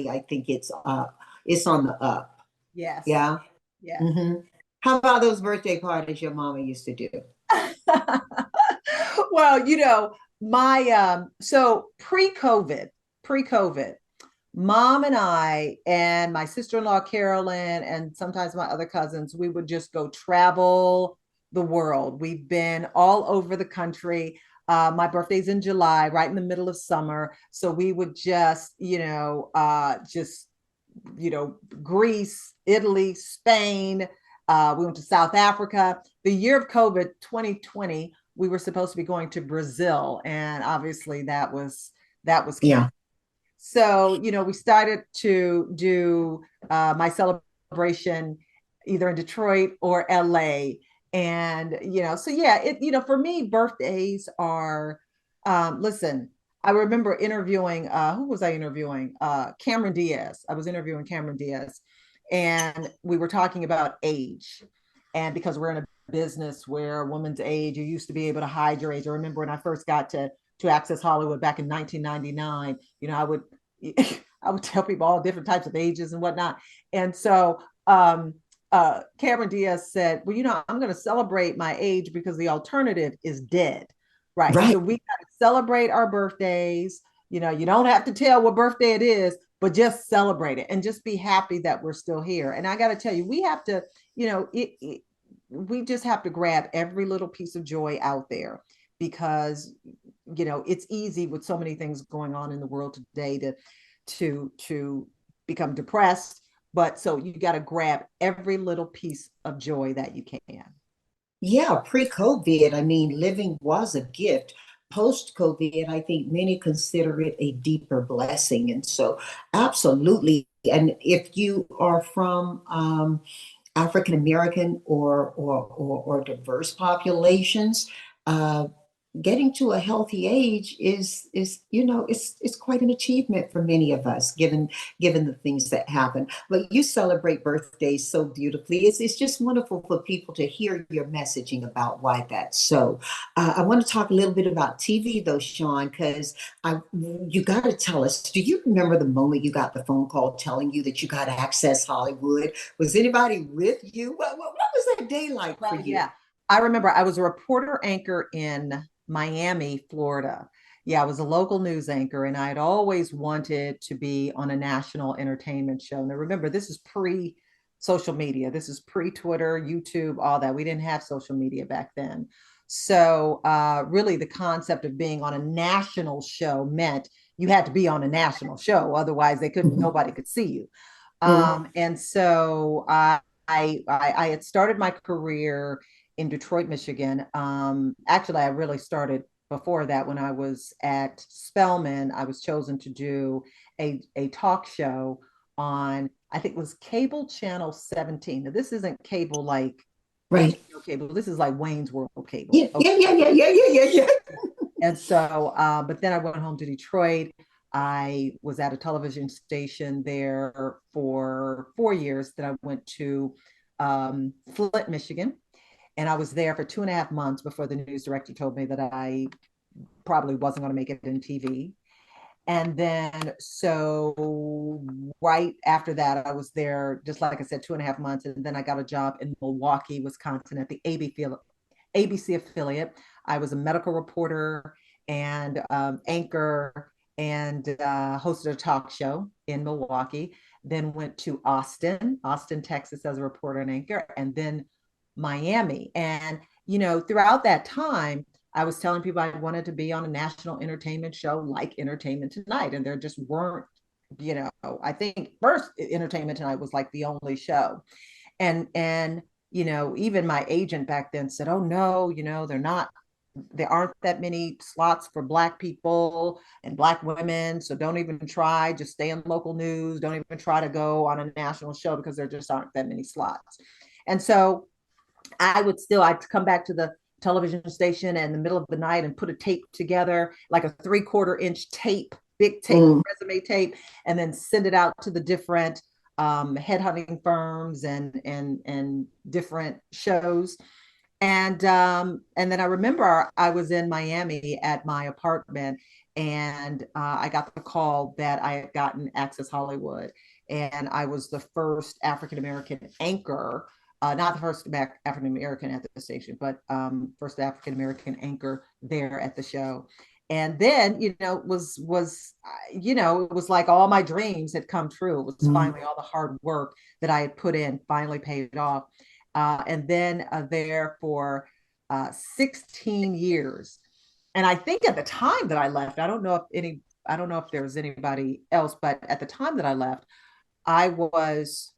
I think it's on the up. Yes. Yeah. Yes. Hmm. How about those birthday parties your mama used to do? Well, my so pre-COVID, mom and I and my sister-in-law Carolyn and sometimes my other cousins, we would just go travel the world. We've been all over the country. My birthday's in July, right in the middle of summer. So we would just, Greece, Italy, Spain. We went to South Africa. The year of COVID, 2020, we were supposed to be going to Brazil, and obviously that was Yeah. canceled. So, we started to do my celebration either in Detroit or LA. And, so yeah, for me, birthdays are, listen, I remember interviewing, who was I interviewing? Cameron Diaz. I was interviewing Cameron Diaz, and we were talking about age. And because we're in a business where a woman's age, you used to be able to hide your age. I remember when I first got to Access Hollywood back in 1999, I would I would tell people all different types of ages and whatnot. And so Cameron Diaz said, well, I'm going to celebrate my age because the alternative is dead. Right. Right. So we got to celebrate our birthdays. You don't have to tell what birthday it is, but just celebrate it and just be happy that we're still here. And I got to tell you, we have to, we just have to grab every little piece of joy out there, because it's easy with so many things going on in the world today to become depressed. But so you got to grab every little piece of joy that you can. Yeah, pre-COVID, I mean, living was a gift. Post-COVID, I think many consider it a deeper blessing. And so, absolutely. And if you are from African American or diverse populations, uh, getting to a healthy age is it's quite an achievement for many of us, given the things that happen. But you celebrate birthdays so beautifully. It's just wonderful for people to hear your messaging about why that's so. I want to talk a little bit about TV though, Shaun, because I you got to tell us. Do you remember the moment you got the phone call telling you that you got Access Hollywood? Was anybody with you? What was that day like for Well, you? yeah, I remember I was a reporter anchor in Miami, Florida. Yeah, I was a local news anchor, and I had always wanted to be on a national entertainment show. Now, remember, this is pre social media, this is pre Twitter, YouTube, all that. We didn't have social media back then. So, really, the concept of being on a national show meant you had to be on a national show. Otherwise, Mhm. nobody could see you. Mhm. And so I had started my career in Detroit, Michigan. Actually, I really started before that when I was at Spelman. I was chosen to do a talk show on, I think it was cable channel 17. Now, this isn't cable like Right. HBO cable. This is like Wayne's World cable. Yeah, yeah, yeah, yeah, yeah, yeah, yeah, yeah. And so, but then I went home to Detroit. I was at a television station there for 4 years. Then I went to Flint, Michigan, and I was there for 2.5 months before the news director told me that I probably wasn't going to make it in TV. And then, so right after that, I was there, just like I said, 2.5 months. And then I got a job in Milwaukee, Wisconsin at the ABC affiliate. I was a medical reporter and anchor, and hosted a talk show in Milwaukee. Then went to Austin, Texas as a reporter and anchor, and then Miami. And, throughout that time, I was telling people I wanted to be on a national entertainment show like Entertainment Tonight, and there just weren't, I think first Entertainment Tonight was like the only show. And even my agent back then said, oh no, there aren't that many slots for Black people and Black women. So don't even try, just stay in local news. Don't even try to go on a national show because there just aren't that many slots. And so I'd come back to the television station in the middle of the night and put a tape together, like a 3/4 inch tape, big tape, Mm. resume tape, and then send it out to the different headhunting firms and different shows. And then I remember I was in Miami at my apartment, and I got the call that I had gotten Access Hollywood, and I was the first African American anchor, not the first African American at the station, but first African American anchor there at the show. And then, it was like all my dreams had come true. It was Mm. finally all the hard work that I had put in finally paid off. And then there for 16 years. And I think at the time that I left, I don't know if there was anybody else, but at the time that I left, I was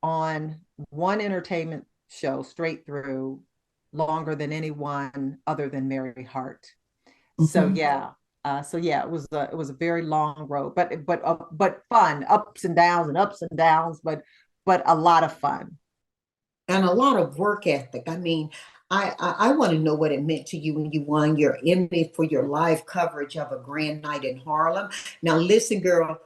on one entertainment show straight through longer than anyone other than Mary Hart. So Mhm. so yeah, it was a very long road, but fun, ups and downs, but a lot of fun. And a lot of work ethic. I mean, I want to know what it meant to you when you won your Emmy for your live coverage of a grand night in Harlem. Now, listen, girl.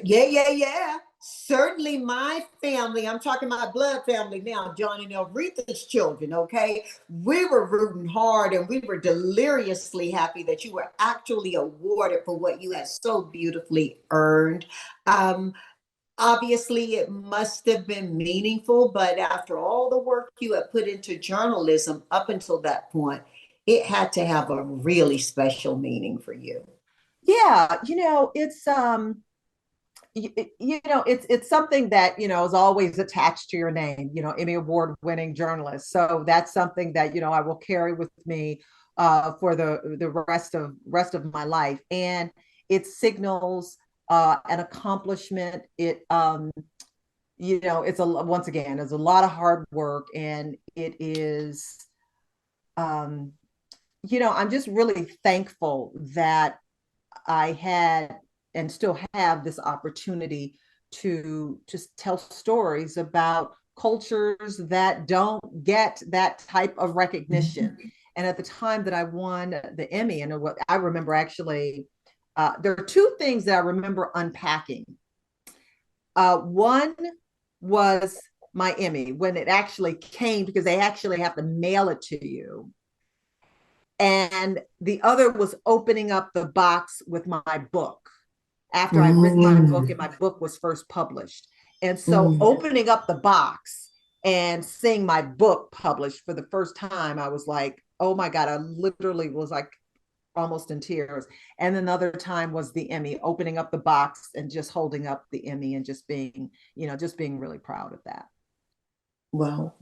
Yeah, yeah, yeah. Certainly, my family, I'm talking my blood family now, John and Aretha's children, okay? We were rooting hard and we were deliriously happy that you were actually awarded for what you had so beautifully earned. Um, Obviously, it must have been meaningful, but after all the work you had put into journalism up until that point, it had to have a really special meaning for you. Yeah, it's something that is always attached to your name, Emmy Award-winning journalist. So that's something that I will carry with me for the rest of my life, and it signals an accomplishment. It's once again, it's a lot of hard work, and it is um, I'm just really thankful that I had and still have this opportunity to just tell stories about cultures that don't get that type of recognition. And at the time that I won the Emmy, and what I remember actually, there are two things that I remember unpacking. One was my Emmy when it actually came, because they actually have to mail it to you. And the other was opening up the box with my book after I'd written my book and Mm, my book was first published. And so mm. opening up the box and seeing my book published for the first time, I was like, oh my God, I literally was like almost in tears. And then another time was the Emmy, opening up the box and just holding up the Emmy and just being really proud of that. Well,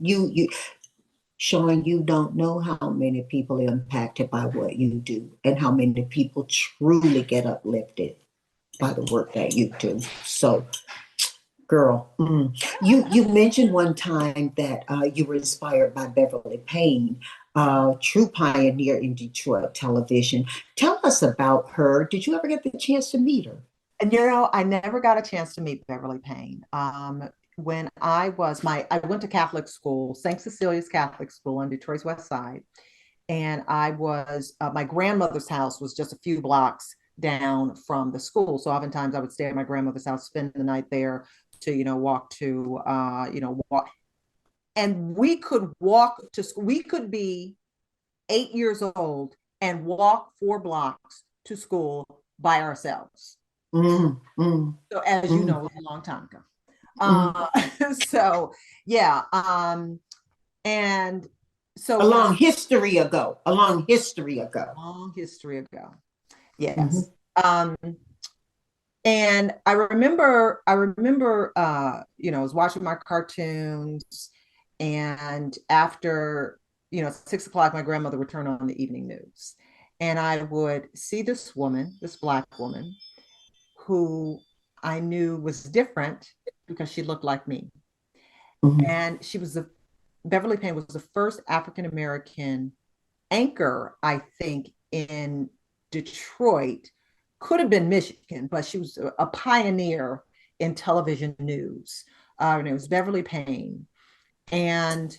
Shaun, you don't know how many people are impacted by what you do and how many people truly get uplifted by the work that you do. So, girl, you mentioned one time that you were inspired by Beverly Payne, true pioneer in Detroit television. Tell us about her. Did you ever get the chance to meet her? And I never got a chance to meet Beverly Payne. When I went to Catholic school, St. Cecilia's Catholic School on Detroit's West Side, and my grandmother's house was just a few blocks down from the school. So oftentimes I would stay at my grandmother's house, spend the night there to walk to walk, and we could walk to school. We could be 8 years old and walk 4 blocks to school by ourselves. Mm, mm, So as you mm, know, it was a long time ago. mm. So yeah, and so A when I long history ago. A long history ago. long history ago, Mhm. yes. Um, and I remember, I was watching my cartoons, and after 6 o'clock, my grandmother would turn on the evening news, and I would see this woman, this Black woman, who I knew was different because she looked like me. Mhm. And Beverly Payne was the first African American anchor, I think, in Detroit. Could have been Michigan, but she was a pioneer in television news. And it was Beverly Payne. And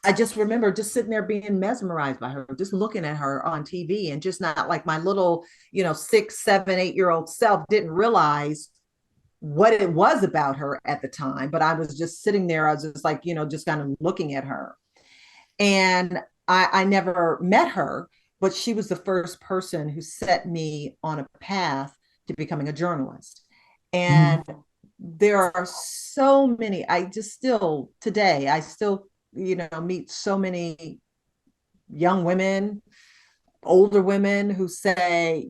I just remember just sitting there being mesmerized by her, just looking at her on TV, and just not like my little, 6, 7, 8 year old self didn't realize what it was about her at the time. But I was just sitting there. I was just like, just kind of looking at her. And I never met her, but she was the first person who set me on a path to becoming a journalist. Mhm. And there are so many, I just still, today, I still, meet so many young women, older women who say,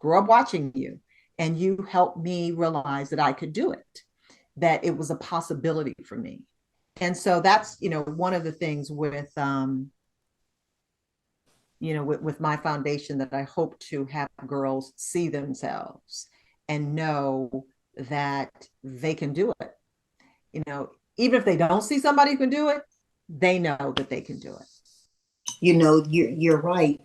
grew up watching you, and you helped me realize that I could do it, that it was a possibility for me. And so that's one of the things with with my foundation, that I hope to have girls see themselves and know that they can do it. Even if they don't see somebody who can do it, they know that they can do it. You're right.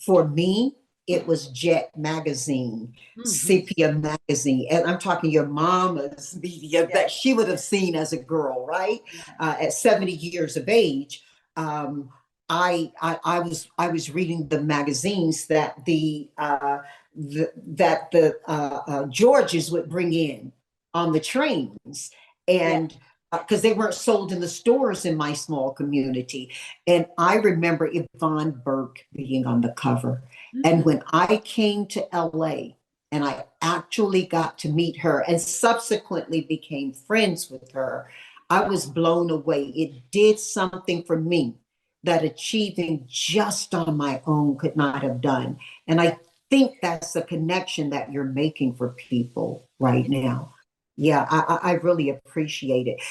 For me, it was Jet Magazine, Sepia Magazine, and I'm talking your mama's media that she would have seen as a girl, right? At 70 years of age, I was reading the magazines that the Georges would bring in on the trains, and because they weren't sold in the stores in my small community. And I remember Yvonne Burke being on the cover. And when I came to LA and I actually got to meet her and subsequently became friends with her, I was blown away. It did something for me that achieving just on my own could not have done. And I think that's the connection that you're making for people right now. Yeah, I really appreciate it.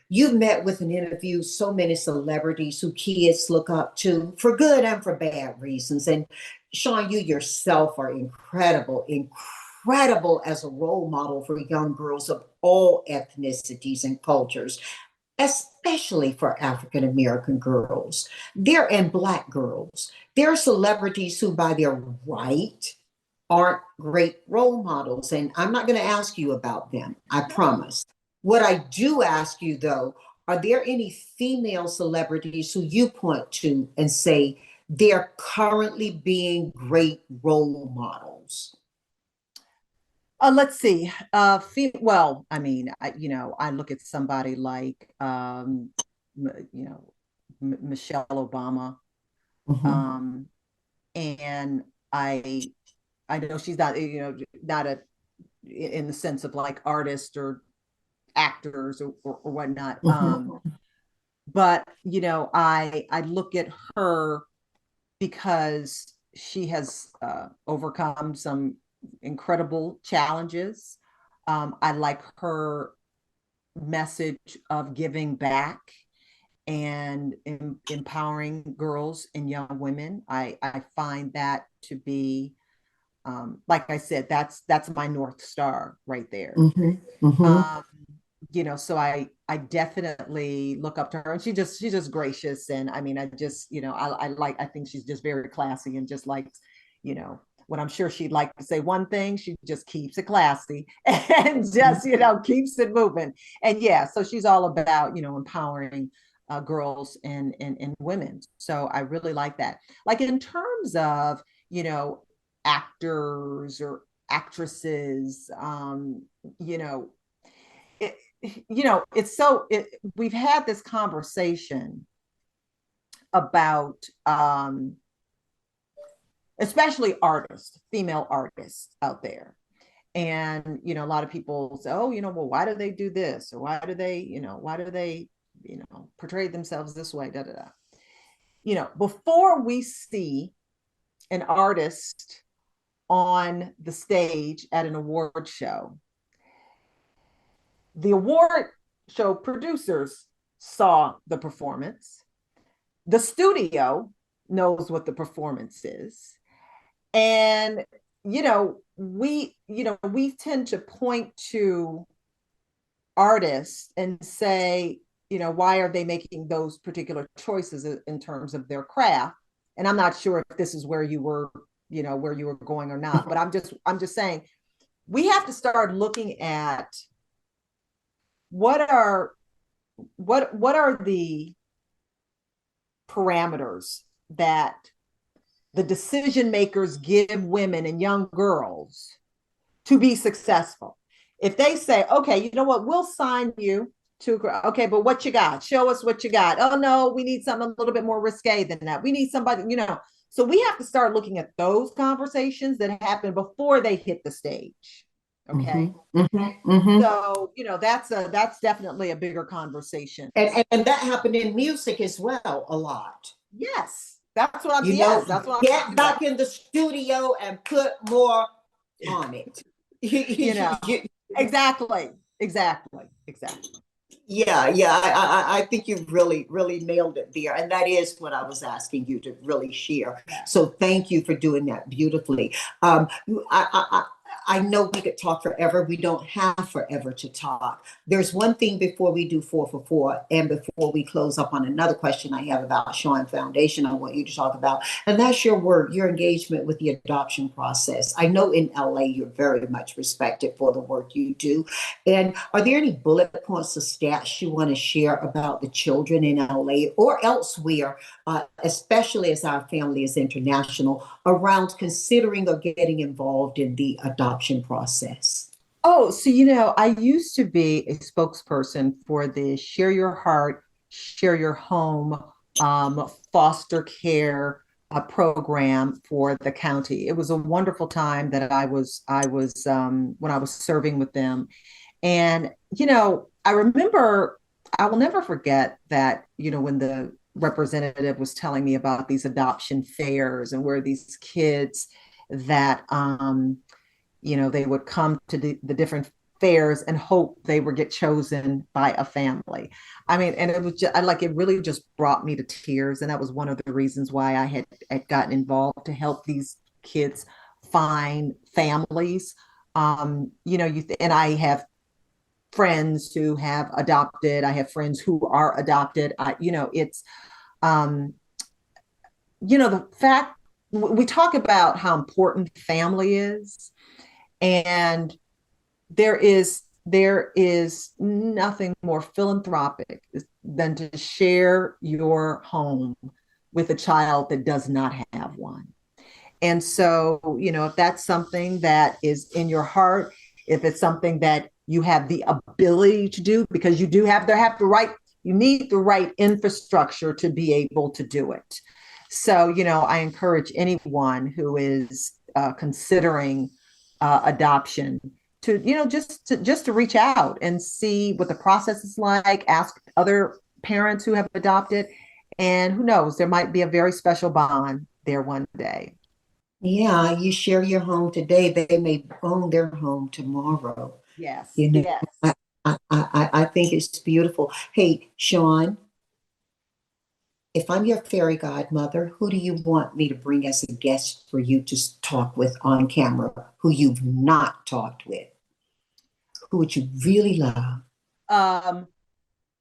You've met with and interviewed so many celebrities who kids look up to for good and for bad reasons. And Shaun, you yourself are incredible as a role model for young girls of all ethnicities and cultures, especially for African American girls. And Black girls. There are celebrities who, by their right, aren't great role models. And I'm not going to ask you about them, I promise. What I do ask you, though, are there any female celebrities who you point to and say they're currently being great role models? Let's see. Well, I mean, I look at somebody like, Michelle Obama, and I know she's not, not in the sense of like artist or actors or whatnot. But I look at her because she has overcome some incredible challenges. I like her message of giving back and empowering girls and young women. I find that to be, like I said, that's my North Star right there. So I definitely look up to her, and she's just gracious. And I mean, I think she's just very classy and just likes, what I'm sure she'd like to say one thing, she just keeps it classy and just, keeps it moving. And so she's all about, empowering girls and women. So I really like that. Like in terms of, actors or actresses, we've had this conversation about, especially artists, female artists out there. And, a lot of people say, oh, well, why do they do this? Or why do they, portray themselves this way? Da, da, da. Before we see an artist on the stage at an award show, the award show producers saw the performance. The studio knows what the performance is. And, we tend to point to artists and say, why are they making those particular choices in terms of their craft? And I'm not sure if this is where you were going or not, but I'm just saying we have to start looking at what are the parameters that the decision makers give women and young girls to be successful. If they say, okay, you know what, we'll sign you to, okay, but what you got? Show us what you got. Oh no, we need something a little bit more risque than that. We need somebody, so we have to start looking at those conversations that happen before they hit the stage. Okay. So, that's definitely a bigger conversation. And that happened in music as well, a lot. Yes. That's what I'm get back in the studio and put more on it. Exactly. Yeah. I think you really nailed it there. And that is what I was asking you to really share. Yeah. So thank you for doing that beautifully. I know we could talk forever. We don't have forever to talk. There's one thing before we do 4 for 4, and before we close up on another question I have about Shaun Foundation, I want you to talk about, and that's your work, your engagement with the adoption process. I know in LA you're very much respected for the work you do. And are there any bullet points or stats you want to share about the children in LA or elsewhere, especially as our family is international, around considering or getting involved in the adoption process? Oh, so I used to be a spokesperson for the Share Your Heart, Share Your Home foster care program for the county. It was a wonderful time that I was when I was serving with them. And I remember, I will never forget that, when the representative was telling me about these adoption fairs and where these kids that they would come to the different fairs and hope they would get chosen by a family. I mean, and it was just, it really just brought me to tears. And that was one of the reasons why I had gotten involved, to help these kids find families. And I have friends who have adopted. I have friends who are adopted. It's, the fact we talk about how important family is, and there is nothing more philanthropic than to share your home with a child that does not have one. And so, if that's something that is in your heart, if it's something that you have the ability to do, because you need the right infrastructure to be able to do it. So, I encourage anyone who is considering adoption to, just to reach out and see what the process is like, ask other parents who have adopted, and who knows, there might be a very special bond there one day. Yeah, you share your home today, they may own their home tomorrow. Yes, You know, yes. I think it's beautiful. Hey, Shaun, if I'm your fairy godmother, who do you want me to bring as a guest for you to talk with on camera, who you've not talked with? Who would you really love? Um,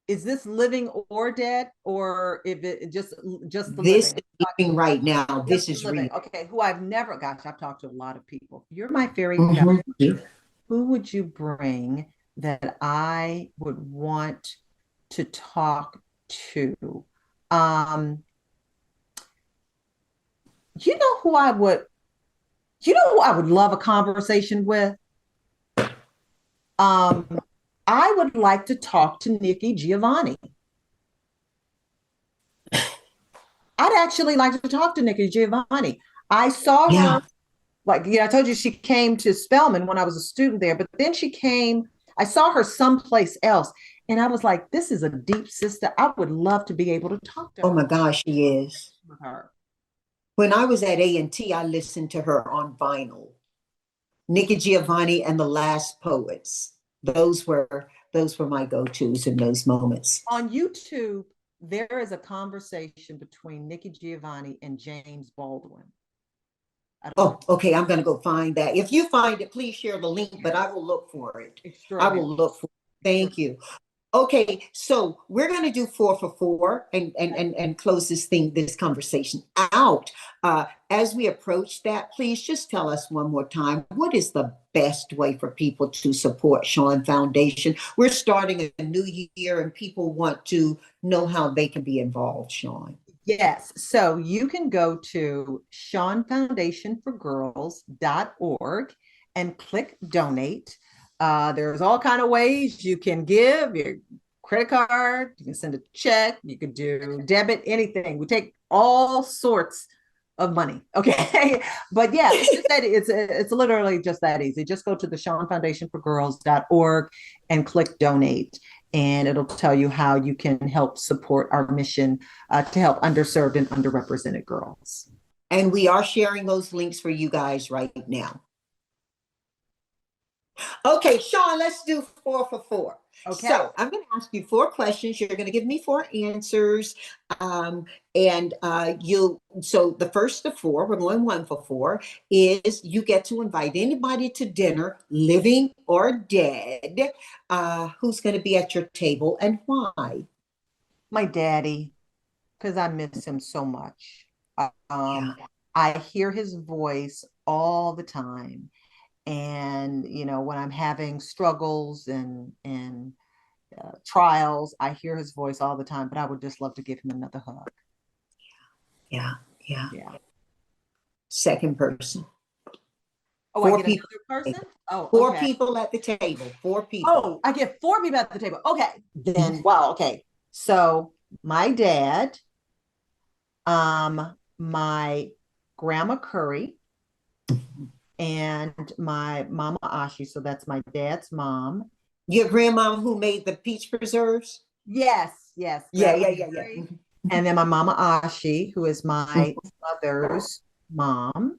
is this living or dead, or if it just the This living? is living right now. Just This the is real. living. Okay, who I've never, gosh, I've talked to a lot of people. You're my fairy Mhm. godmother. Who would you bring that I would want to talk to? Um, you know who I would, who I would love a conversation with? Um, I would like to talk to Nikki Giovanni. I'd actually like to talk to Nikki Giovanni. I saw Yeah. her, I told you she came to Spelman when I was a student there, but then I saw her someplace else. And I was like, this is a deep sister. I would love to be able to talk to Oh her. my gosh, she is. With her. When I was at A&T, I listened to her on vinyl. Nikki Giovanni and the Last Poets. Those were my go-tos in those moments. On YouTube, there is a conversation between Nikki Giovanni and James Baldwin. Oh, okay. I'm going to go find that. If you find it, please share the link, but I will look for it. I will look for it. Thank you. Okay, so we're going to do 4 for 4 and close this conversation out. As we approach that, please just tell us one more time, what is the best way for people to support Shaun Foundation? We're starting a new year and people want to know how they can be involved, Shaun. Yes. So you can go to ShaunFoundationForGirls.org and click donate. There's all kind of ways you can give your credit card, you can send a check, you could do debit, anything. We take all sorts of money. Okay. But yeah, it's just that it's literally just that easy. Just go to the ShaunFoundationForGirls.org and click donate, and it'll tell you how you can help support our mission to help underserved and underrepresented girls. And we are sharing those links for you guys right now. Okay, Shaun, let's do 4 for 4. Okay. So I'm going to ask you 4 questions. You're going to give me 4 answers. And so the first of 4, we're going 1 for 4, is you get to invite anybody to dinner, living or dead. Who's going to be at your table and why? My daddy, because I miss him so much. Yeah. I hear his voice all the time. And, when I'm having struggles and trials, I hear his voice all the time, but I would just love to give him another hug. Yeah. Yeah. Yeah. Second person. Oh, 4 I get people. another person? Oh, 4 okay. people at the table. 4 people. Oh, I get 4 people at the table. Okay. Then, wow. Okay. So my dad, my grandma Curry, and my mama Ashi. So that's my dad's mom. Your grandma who made the peach preserves? Yes. Yeah. And then my mama Ashi, who is my mother's mom.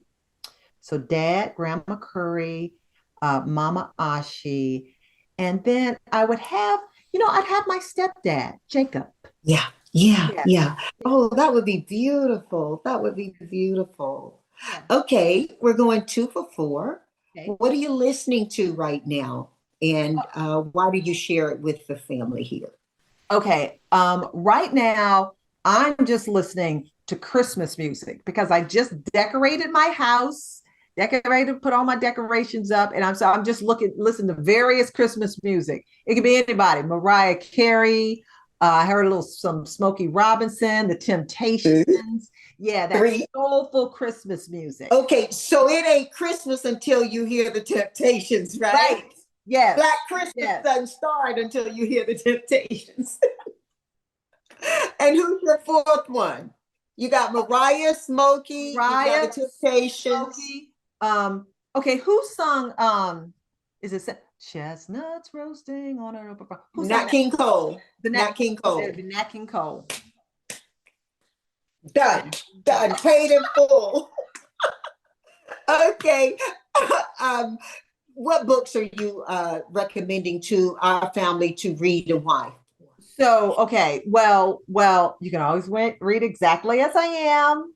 So dad, grandma Curry, mama Ashi. And then I would have, I'd have my stepdad, Jacob. Yeah. Oh, that would be beautiful. That would be beautiful. Yeah. Okay, we're going 2 for 4. Okay. What are you listening to right now? And why do you share it with the family here? Okay. Right now, I'm just listening to Christmas music because I just decorated my house, put all my decorations up, and I'm just listening to various Christmas music. It could be anybody, Mariah Carey. I heard some Smokey Robinson, The Temptations. Yeah, that 3. soulful Christmas music. Okay, so it ain't Christmas until you hear the Temptations, right? Right. Yes. Black Christmas doesn't start until you hear the Temptations. And who's your 4th one? You got Mariah, Smokey, Mariah, you got the Temptations. Smokey. Okay, who sung is it Chestnuts Roasting on a Nat King Cole. Nat King Cole. Nat King Cole. Done. Paid in full. Okay. What books are you recommending to our family to read and why? So, okay, well, you can always read Exactly As I Am.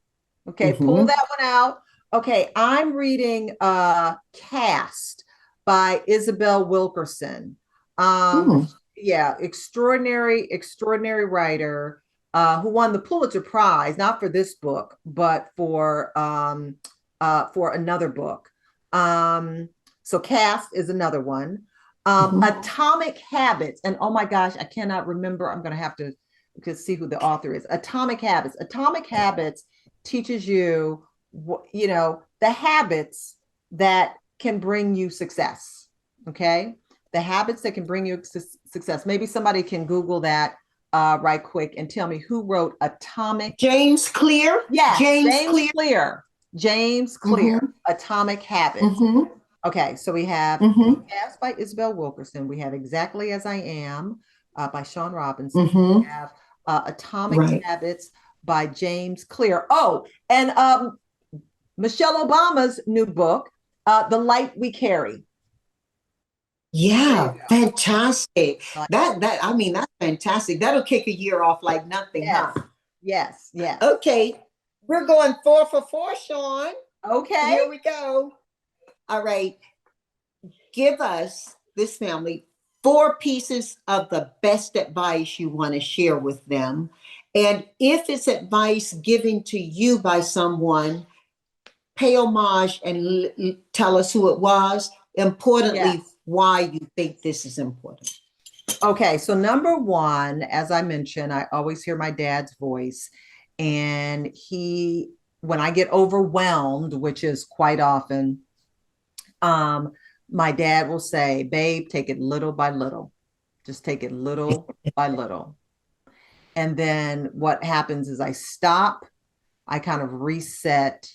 Okay, pull that one out. Okay, I'm reading Cast by Isabel Wilkerson. Yeah, extraordinary writer who won the Pulitzer Prize, not for this book, but for another book. So Cast is another one. Atomic Habits, and oh my gosh, I cannot remember. I'm going to have to see who the author is. Atomic Habits. Atomic Habits teaches you, the habits that can bring you success. Okay, the habits that can bring you success. Maybe somebody can Google that right quick and tell me who wrote Atomic. James Clear. Yeah, James Clear. Atomic Habits. Okay, so we have Cast by Isabel Wilkerson. We have Exactly As I Am by Shaun Robinson. We have Atomic Habits by James Clear. Oh, and Michelle Obama's new book, The Light We Carry. Yeah, fantastic. That's fantastic. That'll kick a year off like nothing, huh? Yes. Okay, we're going 4 for 4, Shaun. Okay. Here we go. All right. Give us, this family, 4 pieces of the best advice you want to share with them. And if it's advice given to you by someone, pay homage and tell us who it was. Importantly, why you think this is important. Okay, so number 1, as I mentioned, I always hear my dad's voice. And when I get overwhelmed, which is quite often, my dad will say, babe, take it little by little. Just take it little by little. And then what happens is I stop, I kind of reset,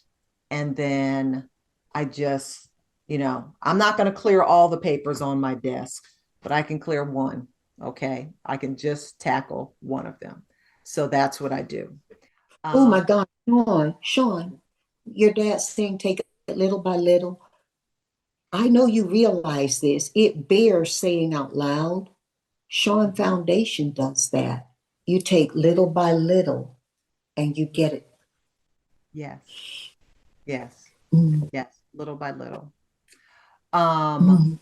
and then I just, I'm not going to clear all the papers on my desk, but I can clear one. Okay. I can just tackle one of them. So that's what I do. Oh my God, Shaun, your dad's saying take it little by little. I know you realize this. It bears saying out loud. Shaun Foundation does that. You take little by little and you get it. Yes. Yes. Mm. Yes. Little by little. Mm.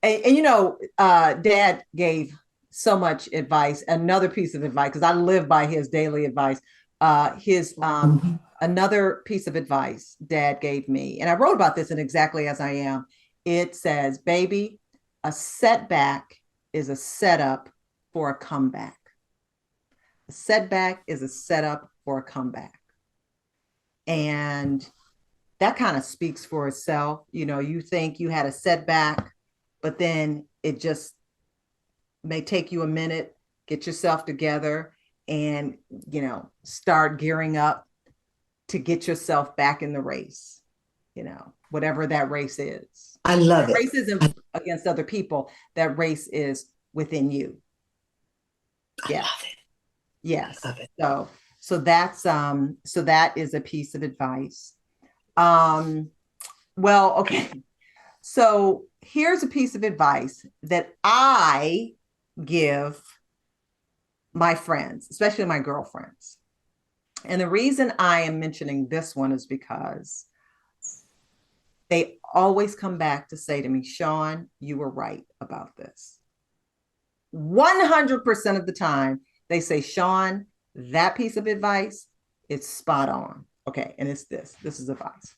And you know, Dad gave so much advice, another piece of advice, because I live by his daily advice. Another piece of advice Dad gave me, and I wrote about this in Exactly As I Am. It says, baby, a setback is a setup for a comeback. A setback is a setup for a comeback. And that kind of speaks for itself. You know, you think you had a setback, but then it just may take you a minute, get yourself together and, you know, start gearing up to get yourself back in the race, you know, whatever that race is. I love that it. Race isn't against other people. That race is within you. Yeah. I love it. Yes. I love it. So that is a piece of advice. Well, okay. So here's a piece of advice that I give my friends, especially my girlfriends. And the reason I am mentioning this one is because they always come back to say to me, Shaun, you were right about this. 100% of the time, they say, Shaun, that piece of advice is spot on. Okay, and it's this. This is advice.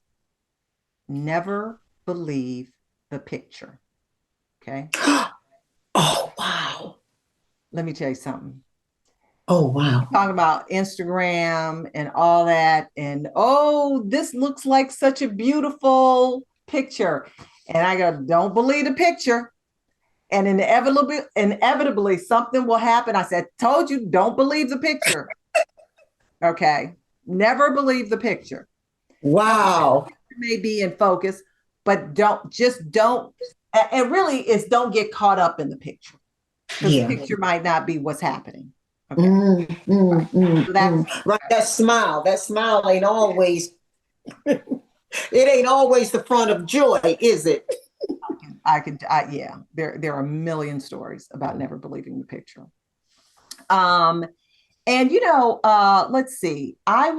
Never believe the picture. Okay? Oh, wow. Let me tell you something. Oh, wow. Talking about Instagram and all that. And, oh, this looks like such a beautiful picture. And I go, don't believe the picture. And inevitably something will happen. I said, told you, don't believe the picture. Okay. Never believe the picture. Wow. It may be in focus, but don't, and really is don't get caught up in the picture. Because the picture might not be what's happening. Okay. Right. That smile ain't always, it ain't always the front of joy, is it? Yeah, there are a million stories about never believing the picture. And you know, let's see, I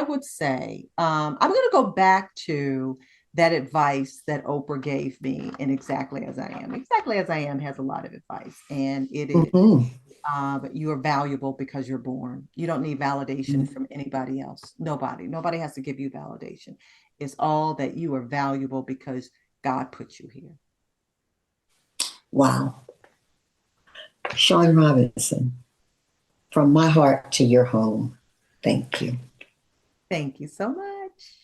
would say, I'm going to go back to that advice that Oprah gave me in Exactly As I Am. Exactly As I Am has a lot of advice, and it is, you are valuable because you're born. You don't need validation from anybody else. Nobody has to give you validation. It's all that you are valuable because God put you here. Wow. Shaun Robinson, from my heart to your home, thank you. Thank you so much.